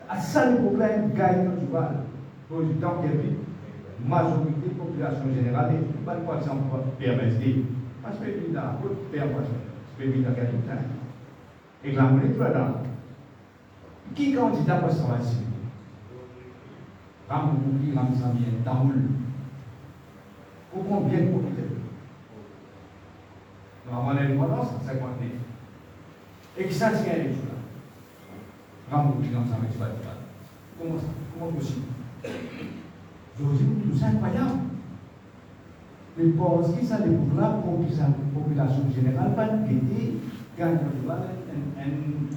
[SPEAKER 6] À ça, le problème gagnant du Val, pour du temps qu'il y a majorité, population générale, et pas par exemple PMSD. Parce que le dans la côte, c'est dans quel temps. Et la monnaie, tu vas dans. Qui candidat pour ça ici? Rambouli, Ramsamien, Tamoul. Pour combien de populations? Dans la indépendance, 50 000. Et qui ça tient les choses là? Rambouli, Ramsamien, tu vas dire. Comment ça? Comment possible? Je vous dis, tout ça incroyable. Mais pour ce qui est de la population générale, pas de guetter, gagne une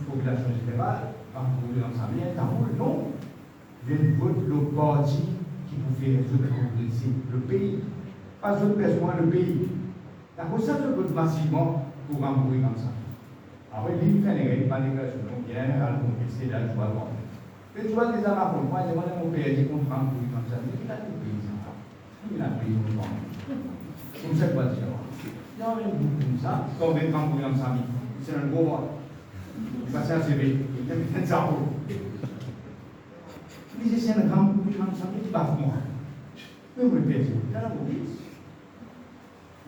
[SPEAKER 6] population générale, Rambouli, Ramsamien, Tamoul, non. Je vote le parti qui pouvait résoudre le pays. Pas une personne, le pays. D'accord, ça, je vote massivement pour Rambouli comme ça. Après, il fait les règles, pas les déclarations, donc il y a un contexte là, je vois pas. Mais tu vois, les Arabes, moi, j'ai demandé à mon père, j'ai contre Rambouli comme ça, mais il a des paysans. Il a des paysans. Comme ça, quoi dire? Il y a un bout comme ça, quand on veut Rambouli comme ça, c'est un gros mot. Il passe un CV, il y a un cerveau. Mais c'est un Rambouli comme ça, mais il va moi. Mais vous le faites, c'est la mauvaise.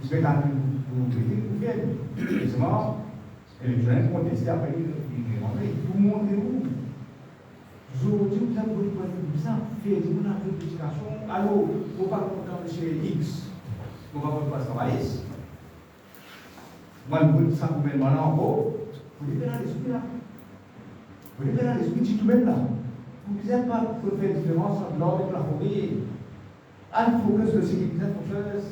[SPEAKER 6] Je vais quand même vous dire, vous faites. Justement, je vais contester après, il est rentré, vous montrez où. Aujourd'hui, vous avez besoin de ça, faites une vérification. Alors, vous ne pouvez pas compter chez X, vous ne pouvez pas travailler. Moi, je vous dis ça pour mettre là en haut, vous devez dans l'esprit là. Vous devez dans l'esprit du tout même là. Vous ne savez pas pour faire la différence entre l'or et la forêt. Il faut que ce sécurité focus.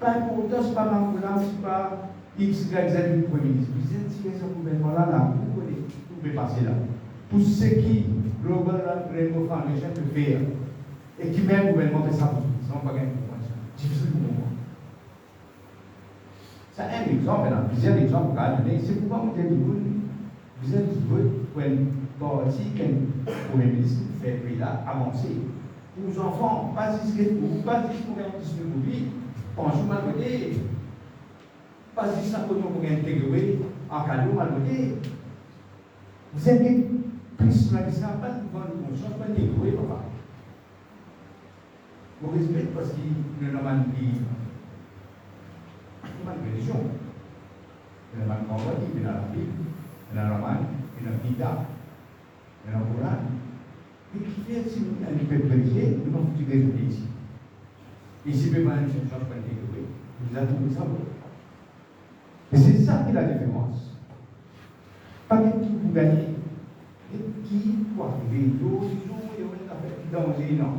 [SPEAKER 6] Pas important, ce n'est pas l'ambulance, ce n'est pas X, Y, Z du Premier ministre. Vous êtes tiré ce gouvernement-là, vous pouvez passer là. Pour ce qui, Global Rainbow Foundation peut faire, et qui même le gouvernement fait ça pour tout, ça n'a pas gagné pour moi. Difficile pour moi. C'est un exemple, il y a plusieurs exemples à donner. C'est pourquoi vous êtes vous êtes pour une partie qu'un Premier ministre fait puis là, avancer. Pour les enfants, pas disque pour un disque de vie, pensez mal côté. Pas disque pour intégrer en cadeau mal côté. Vous êtes plus là, ça pas de bonne conscience, pas de négocier, papa. Vous respectez parce qu'il ne m'a pas dit. Il y a une religion. Il y a un Coran, il y a la Bible, il y a la Roman, il y a la Gita, il y a le Coran. Mais qui fait si vous avez un peuple religieux, nous n'avons pas de raison ici. Ici, il n'y a pas de chance pour intégrer. Vous avez trouvé ça. Et c'est ça qui est la différence. Pas que vous gagnez. Et qui pour arriver jour, il y a une affaire qui danger, non.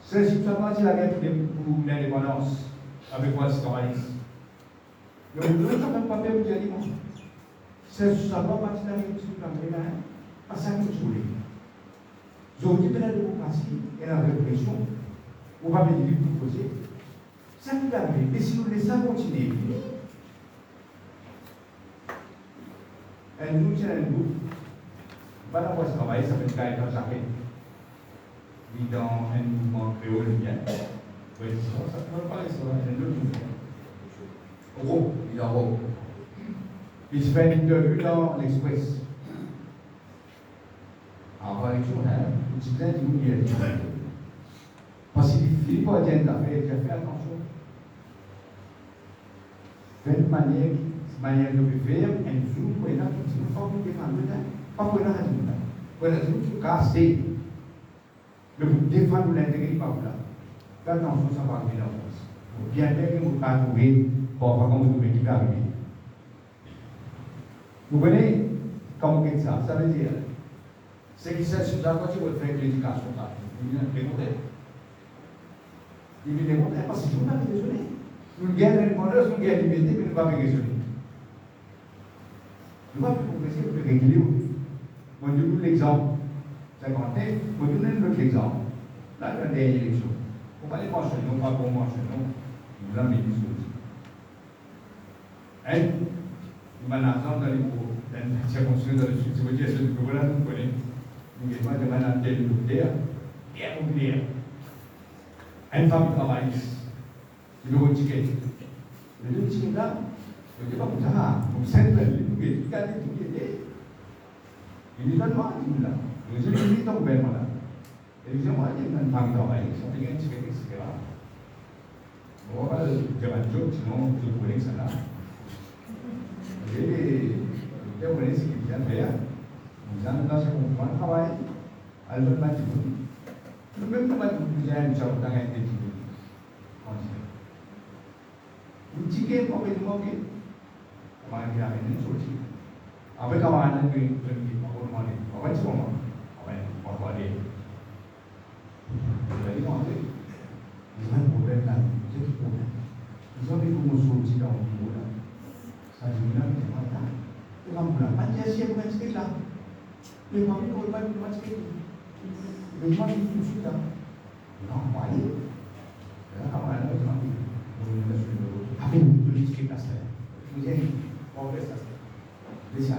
[SPEAKER 6] C'est simplement si la guerre pour l'indépendance avec quoi c'est cavalisme. Mais vous ne pouvez pas faire vous dire dimanche. C'est simplement partir de la guerre, pas ça que vous voulez. Aujourd'hui, la démocratie et la répression, on va venir vous poser. Ça qui arrive. Et si nous laissons continuer, un jour, c'est un jour. Pas la voie de travail, ça fait gagner dans chacun. Ni dans un mouvement créole bien. Oui, ça peut parler sur un autre mouvement. Rome, il est en Rome. Il se fait une interview dans l'Express. En réaction, il dit, Parce que Philippe a dit une affaire, j'ai fait attention. Faites une manière de faire, un jour, pour y aller, tu ne faut pas défendre là. Pas pour y aller, pour y aller, tu casser. Mais pour défendre l'intérêt du peuple là. Faites attention, ça va arriver en France. Pour bien faire que vous ne pas trouver, pour voir comment vous trouvez qui va arriver. Vous voyez, comment on dit ça? Ça veut dire, c'est que c'est sur la voiture de faire l'éducation. Il y a un démonté. Il y a un démonté parce que je ne vais pas raisonner. Nous gagnons l'indépendance, nous gagnons la liberté, mais nous ne pouvons pas raisonner. Nous ne pouvons pas progresser pour réguler. Moi, je donne l'exemple. C'est quand même, moi, je donne un autre exemple. Là, la dernière élection. On va les pensionner, on va pour mentionner, nous l'avons mis sur le Et nous m'annonçons dans les cours, dans les circonstances dans le sud, c'est-à-dire que nous connaissons, nous avons demandé à tel docteur, et à ouvrir. Une femme travailliste, il nous ticket. Le deux tickets là, je ne dis pas comme ça, comme ça, nous regardez tout qui était. Il dit, non, il dit là. Nous avons dit, donc, ben voilà. Et nous avons dit, une femme travailliste, on fait un ticket, etc. On va pas dire un joke, sinon, vous connaissez ça là. Et vous connaissez ce qu'il vient de faire. Nous avons dans ce mouvement de travail, à l'autre le même moment où vous avez un job dans un petit peu. Vous tiquez pour que vous manquez. Comment il y a une chose. Après, comment on a une demander. On va dire comment. On va aller. Vous allez demander. Ils ont un problème là. C'est tout problème. Ils ont des promotions dans le niveau là. Ça, je me dis, c'est pas ça. Et là, on n'a pas dit à si vous êtes là. Les mamans ne peuvent pas vous masquer. Les gens qui font tout ça. Non, voyez. Là, comment on a dit, avec une politique nationale. Vous avez dit, on fait ça. Déjà.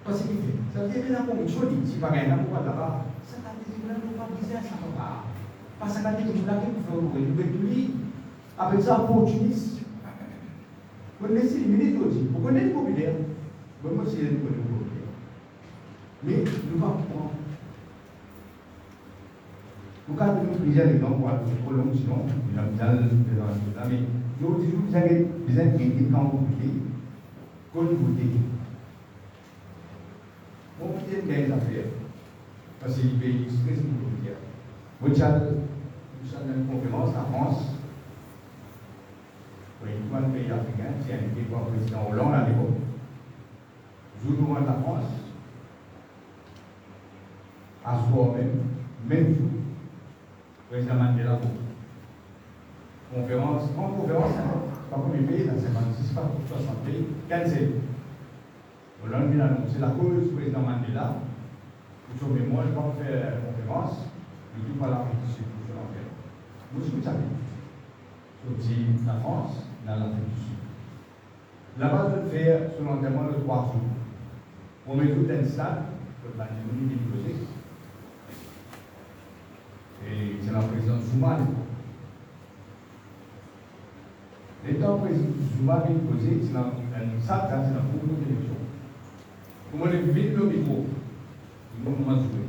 [SPEAKER 6] Parce que ça veut dire que là, pour une chose, si pas gagner, pourquoi là-bas, ça t'a dit que là, on va pas ça va pas. Parce que ça t'a dit que vous l'avez fait, vous pouvez avec ça, opportuniste. Vous connaissez les minutes aussi. Vous connaissez le populaire. Moi aussi, je connais le populaire. Mais nous allons prendre. Vous avez plusieurs exemples pour être trop long, sinon, nous avons déjà le mais nous disons que vous avez besoin de quelqu'un quand vous votez, quand vous votez. On peut dire qu'il y a des affaires. Parce que le pays, c'est ce que vous voulez dire. Vous avez une conférence en France. Oui, tout le pays africain, c'est un pays pour le président Hollande à l'époque. Jour de la France, à ce soir même jour, le président Mandela. Conférence, grande conférence, pas comme les pays, dans 56, pas pour 60 pays, 15 pays. Hollande vient annoncer la cause du président Mandela. Pour son mémoire, je vais faire une conférence, mais tout par l'Afrique du Sud, pour ce l'enfer. Vous ce que vous savez. Sorti la France, dans l'Afrique du Sud. Là-bas, je vais faire son enterrement de 3 jours. On met tout un stade, le bâtiment est posé. Et c'est la présidente Zuma. L'étant président Zuma vient posé, c'est un stade, c'est la cour d'élection. Comment on est vite le micro, nous ne jouer.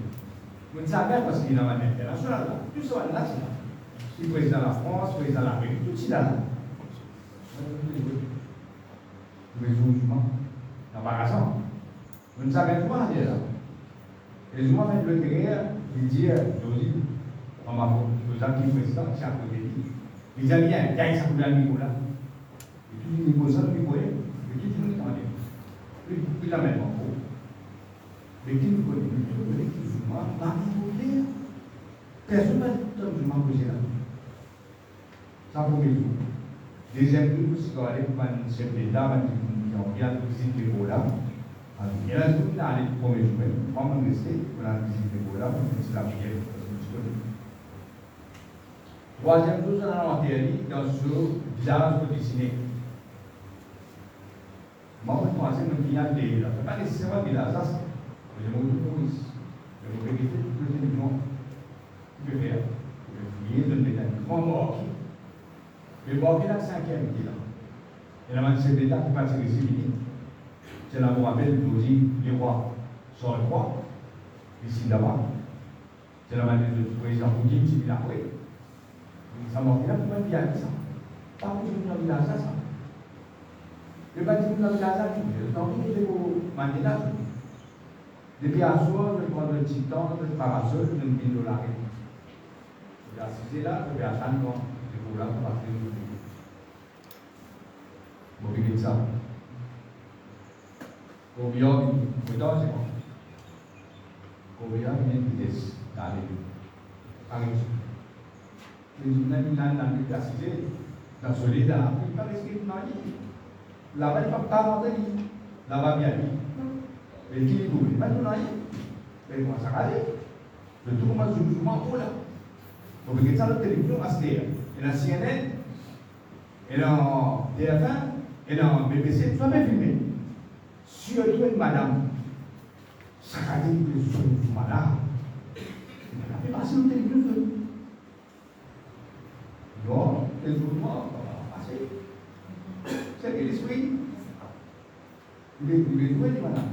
[SPEAKER 6] Vous ne savez pas parce qu'il y a un international là. Tout ça là, c'est là. Le président de la France, le président de l'Amérique, tout ça là. Le Zuma, embarrassant. Vous ne savez pas dire là. Et Zuma fait le terrain, il dit, Josie, on m'a fait, le président, c'est à côté de lui. Il dit, bien, il y a un certain niveau là. Et tout le niveau ça, le niveau, et tout le monde est en train. Il l'amène en haut. Mais qui nous connaît, nous connaît qui Zuma, n'a pas voulu. Personne n'a dit que Zuma posé là. Ça pour mes jours. Deuxième tour, c'est qu'on allait pour un chef d'État, qui ont bien visité le là. Et là, tout le monde allait pour mes jours. Comment on restait, on a visité le là, c'est la prière. Troisième chose, on a enterré dans ce village de dessiné. Moi, je pense que c'est un village de là. Ce n'est pas nécessairement un village, ça, c'est le mot de police. Le mot de vérité, tout le monde. Tu peux faire. Tu peux fouiller, donner des grands morts. Mais bon, il y a 5e qui est là. Et la chef d'État qui passe ici, c'est là où on appelle les rois sont les rois, ici d'abord. C'est la manière de président Poutine qui vient après. Ça m'a dit là, vous m'avez dit ça. Par contre, je vous village ça. Le bâtiment dans le village ça, je t'en dis que vous m'avez là. Depuis à soir, je prends le titan, le parasol, je me dis $. Je vais assister là, je vais attendre, je vais là pour partir de l'eau. Vous voyez ça. Au milieu, c'est bon. Au milieu, il y a une vitesse d'aller. Par exemple, les journalistes dans l'université, dans le solide, il n'y a pas de script dans l'île. Là-bas, il n'y a pas de parole de l'île. Là-bas, il y a l'île. Mais qui est doué? Il n'y a pas de l'île. Mais comment ça va aller? Le tout commence souvent pour là. Donc, vous regardez ça, la télévision, à SSR. Et dans CNN, et dans TF1, et dans BBC, tout est filmé. Surtout une madame, ça a dit que je suis une madame. Elle a passé au télévision. Non, les mouvements ont passé. C'est que l'esprit, il est doué, madame.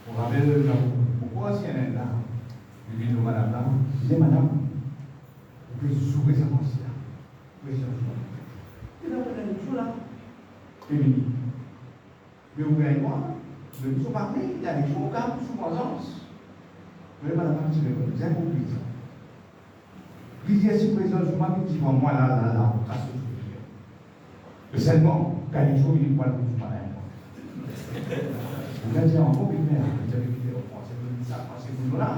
[SPEAKER 6] On rappelle pourquoi CNN là, il dit madame là, il dit madame, vous pouvez s'ouvrir sa pensée là. Vous pouvez s'ouvrir. Et là, on a une chose là, féminine. Mais vous voyez moi, je ne suis pas parlé, il y a des choses au cas où sous présence. Mais madame, je vais vous incompris ça. Plusieurs suppressions sur ma vie, moi là, pour casser le sujet. Le seulement, quand les jours, il est pas le coup de malin. Vous allez dire encore, mais vous avez dit, c'est ça, c'est pour là.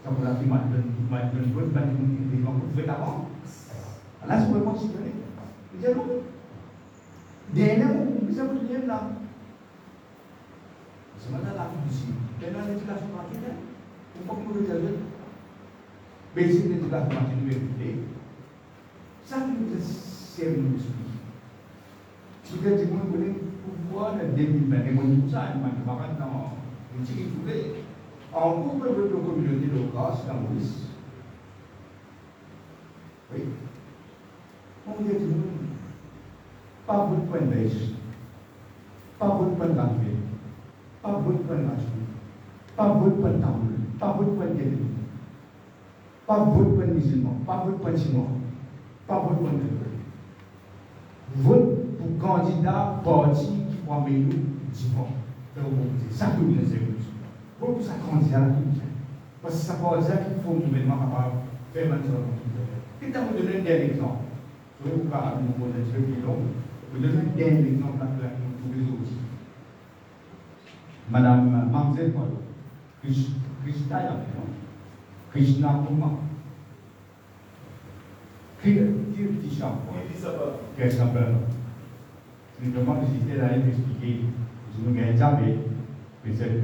[SPEAKER 6] Ça vous a fait mal, vous faites avant. Là, je peux continuer. Vous dites non. Dernièrement, vous savez, vous dites là. C'est maintenant la vie ici. Maintenant, l'éducation gratuite, pourquoi vous le dites? Mais c'est l'éducation gratuite, ça nous est sérieux l'esprit. Si vous êtes pourquoi le 2020, et moi, tout ça, il m'a dit, maintenant, une petite trouvé, en couple de la communauté locale, c'est dans Maurice. Oui. On dit, pas beaucoup de points de beige, pas beaucoup de points de gratuit. Pas beaucoup de points de match, pas beaucoup de points de tambour, pas beaucoup de points de guérir, pas beaucoup de points de musulmans, pas beaucoup de points de chinois, pas beaucoup de points de vote pour candidat parti qui prend mes nous, c'est ça que nous essayons. Pour que ça candidat là, parce que ça parle ça qu'il faut gouvernement capable de faire maintenant. Et quand vous donnez un dernier exemple, je vais vous parler de mon modèle qui est long, vous donnez un dernier exemple pour les autres. Madame Mamzelle Paul, Krishna Kuma, petit champ, qu'est-ce qu'on peut? Je demande si c'était là expliquer, je ne gagne jamais, mais c'est le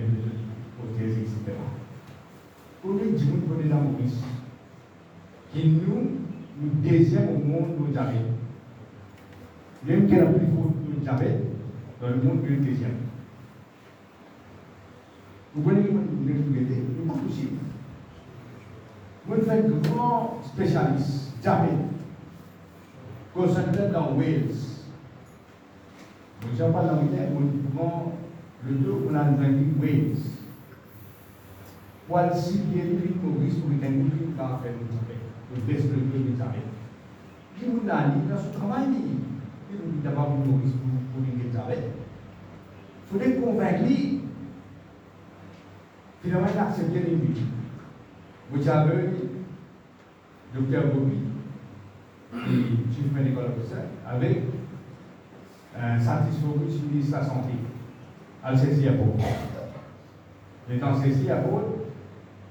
[SPEAKER 6] côté, etc. Pour les gens qui sont Maurice, qui nous deuxième au monde, nous jamais. Même qui est la plus forte, nous jamais, dans le monde, nous deuxième. Vous voyez que vous ce n'est pas possible. Vous faites de grands spécialistes, jamais, concentrés dans Wales. Vous n'avez pas l'anglais, vous prenez le dos pour l'Allemagne, Wales. Pour aller cibler l'île Maurice pour les gens qui ont fait le best de l'État. Qui vous l'a dit dans ce travail, il vous dit d'abord Maurice pour l'État. Il faut les convaincre. Finalement, il a accepté les vies. Vous avez Dr. Bobby, qui chief medical officer, avec un satisfait sur le ministre de la Santé, à SSR. Mais dans SSR,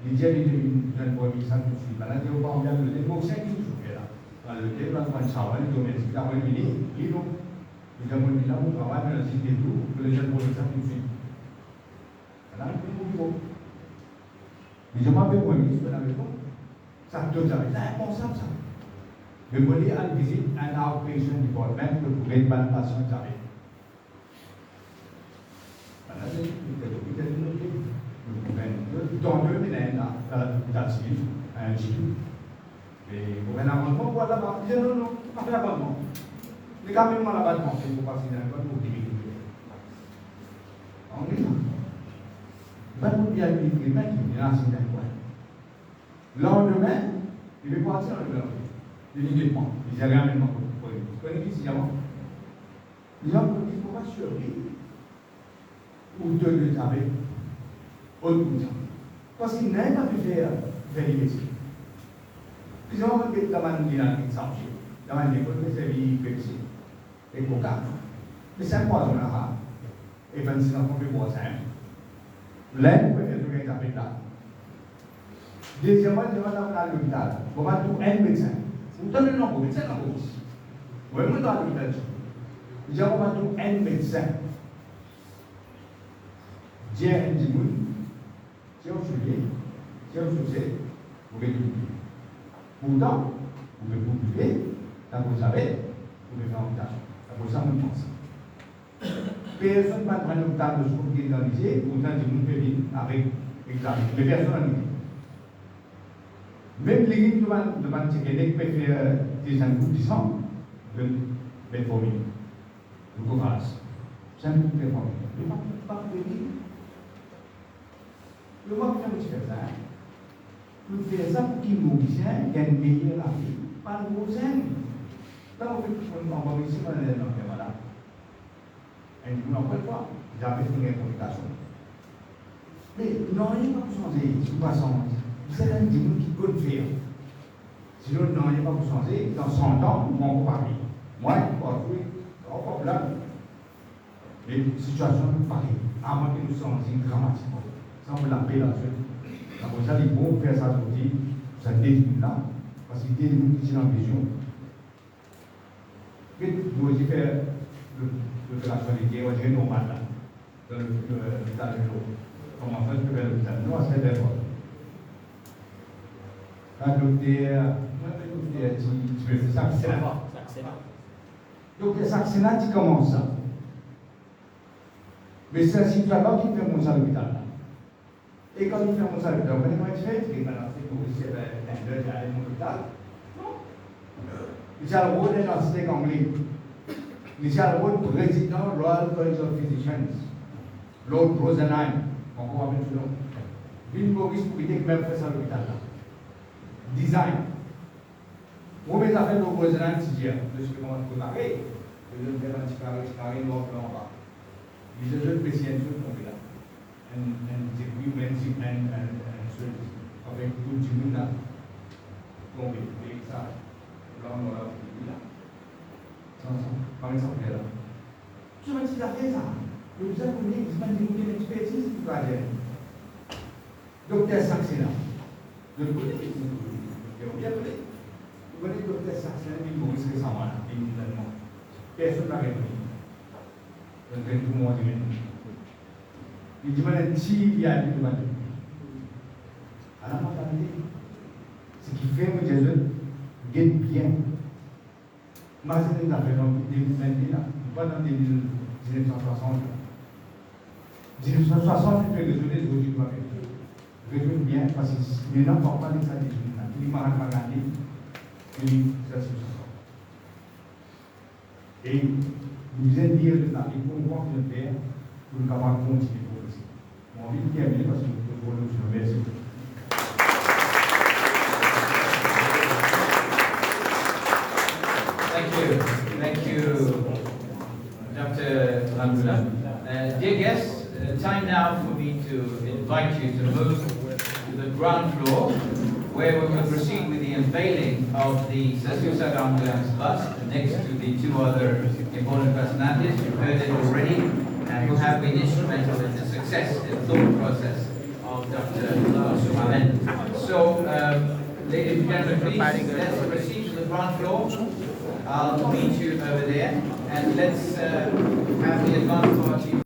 [SPEAKER 6] il dit à une fois ça tout de suite. Maintenant, il va envoyer le démocratie qui joue là. Dans le développement de travail, le domestique, il a remis, il a remis là, on travaille dans le site et tout, que les gens vont ça tout de suite. Voilà, il faut. Mais je m'appelle pour ministre de la maison. Ça te donne ça. C'est impensable ça. Je vais aller à visite un outpatient department pour être bonne patient jamais. Voilà, c'est l'hôpital de notre pays. Dans 2 minutes, dans l'hôpital civil, un gym. Et pour un amendement, pour là-bas, je dis non, pas faire l'amendement. Les gars, même moi là-bas, c'est pour passer dans le code pour diminuer. On est là. Va nous bien vivre, il y a un signe. Le lendemain, il est parti dans le lendemain. Immédiatement. Ils avaient un élément pour eux. Vous connaissez ici avant?
[SPEAKER 2] Il ne faut pas survivre. Ou de avec autre chose. Parce qu'il n'a pas pu faire les métiers. Ils ont fait la manne dynamique sans chier. La manne d'école, c'est Petit et Coca. Mais c'est un poison là. Et 26 ans, on fait boire ça. Là, vous pouvez faire tout ce que là. Deuxièmement, je vais à l'hôpital. Vous va tout un médecin. Vous donnez le nom au médecin dans vos aussi. Vous voyez, moi, dans l'hôpital. Je vais tout un médecin. J'ai un petit bout. J'ai un soulier. J'ai un soucier. Vous pouvez tout. Pourtant, vous pouvez vous publier. Là, vous savez, vous pouvez faire un tâche. Là, vous savez, vous pensez. Personne ne va prendre le temps de se couper dans l'idée, pourtant, du monde peut vivre avec l'examen. Mais personne n'a dit. Même les gens devant ce Québec peuvent faire des engoutissements de performer. Le courage. C'est un coup de performer. Le monde ne peut pas venir. Le monde ne peut pas faire ça. Vous faites ça pour qu'ils nous disent qu'il y a une meilleure vie. Pas de vos aimes. Là, on fait tout le monde ici, on est dans le voilà. Et nous, encore une fois, j'avais fait une communication. Mais non, il n'y a pas changé. Je ne pas changer. C'est un démon qui peut le faire. Sinon, non, il n'y a pas changer. Dans 100 ans, nous vont parler. Moi, je peux jouer au problème. Les situations sont pareilles. Avant que nous changions dramatiquement. Sans vous l'appeler là-dessus. Après ça, les bons faire ça aujourd'hui, ça détruit là. Parce qu'il y a des gens qui sont en vision. Mais nous aussi faire l'opération de guerre, on dirait normal là. Dans l'hôpital de l'eau. Comment ça, je peux faire l'hôpital? Non, c'est d'accord. La docteur, tu veux faire ça? Donc, Saxena, tu commences ça. Mais c'est un citoyen qui fait mon salle l'hôpital. Et quand il fait mon salle l'hôpital, vous connaissez comment il fait? Il va lancer pour essayer d'aller à l'hôpital. Non. Il a le rôle d'un architecte anglais. Il a le rôle de président Royal College of Physicians. Lord Rosenheim. Encore avec ce nom. Bill Maurice pour qu'il même fait ça l'hôpital là. Design. Vous mettez affaires de Rosenheim, c'est dire. De ce que comment tu peux carrer. Je vais faire un petit carré noir en bas. Il y a deux spécialistes qui là. And equipment and service. Avec tout le monde là. Tombé. Et ça. Là, on va là. Par exemple, là. Je vais te dire ça. Le vous apprenez, vous avez une expertise qui va aller. Docteur Saxena. Je le connais. Vous connaissez le docteur Saxena, il faut risquer ça, voilà, évidemment. Personne n'a répondu. Je vais tout le monde dire. Il dit, il y a du mal. Alors, ce qui fait que Jésus gagne bien. Moi, c'est une affaire dans 2020, pas dans 1960. 1960, je fais raisonner ce que je dois faire. Je raisonne bien parce que maintenant, on ne parle pas de ça. Il m'a regardé. Il dit, ça c'est ça. Et vous êtes dire de ça, il faut voir que je fais pour nous capables de continuer. Mon envie de terminer parce que je veux vous remercier.
[SPEAKER 1] Thank you, Dr. Rambula. Dear guests, time now for me to invite you to move to the ground floor, where we will proceed with the unveiling of the SSR ambulance bus next to the two other important personalities. You've heard it already, and who have been instrumental in the success and thought process of Dr. Sumamen. So, ladies and gentlemen, please, let's proceed to the ground floor. I'll meet you over there, and let's have the advance party.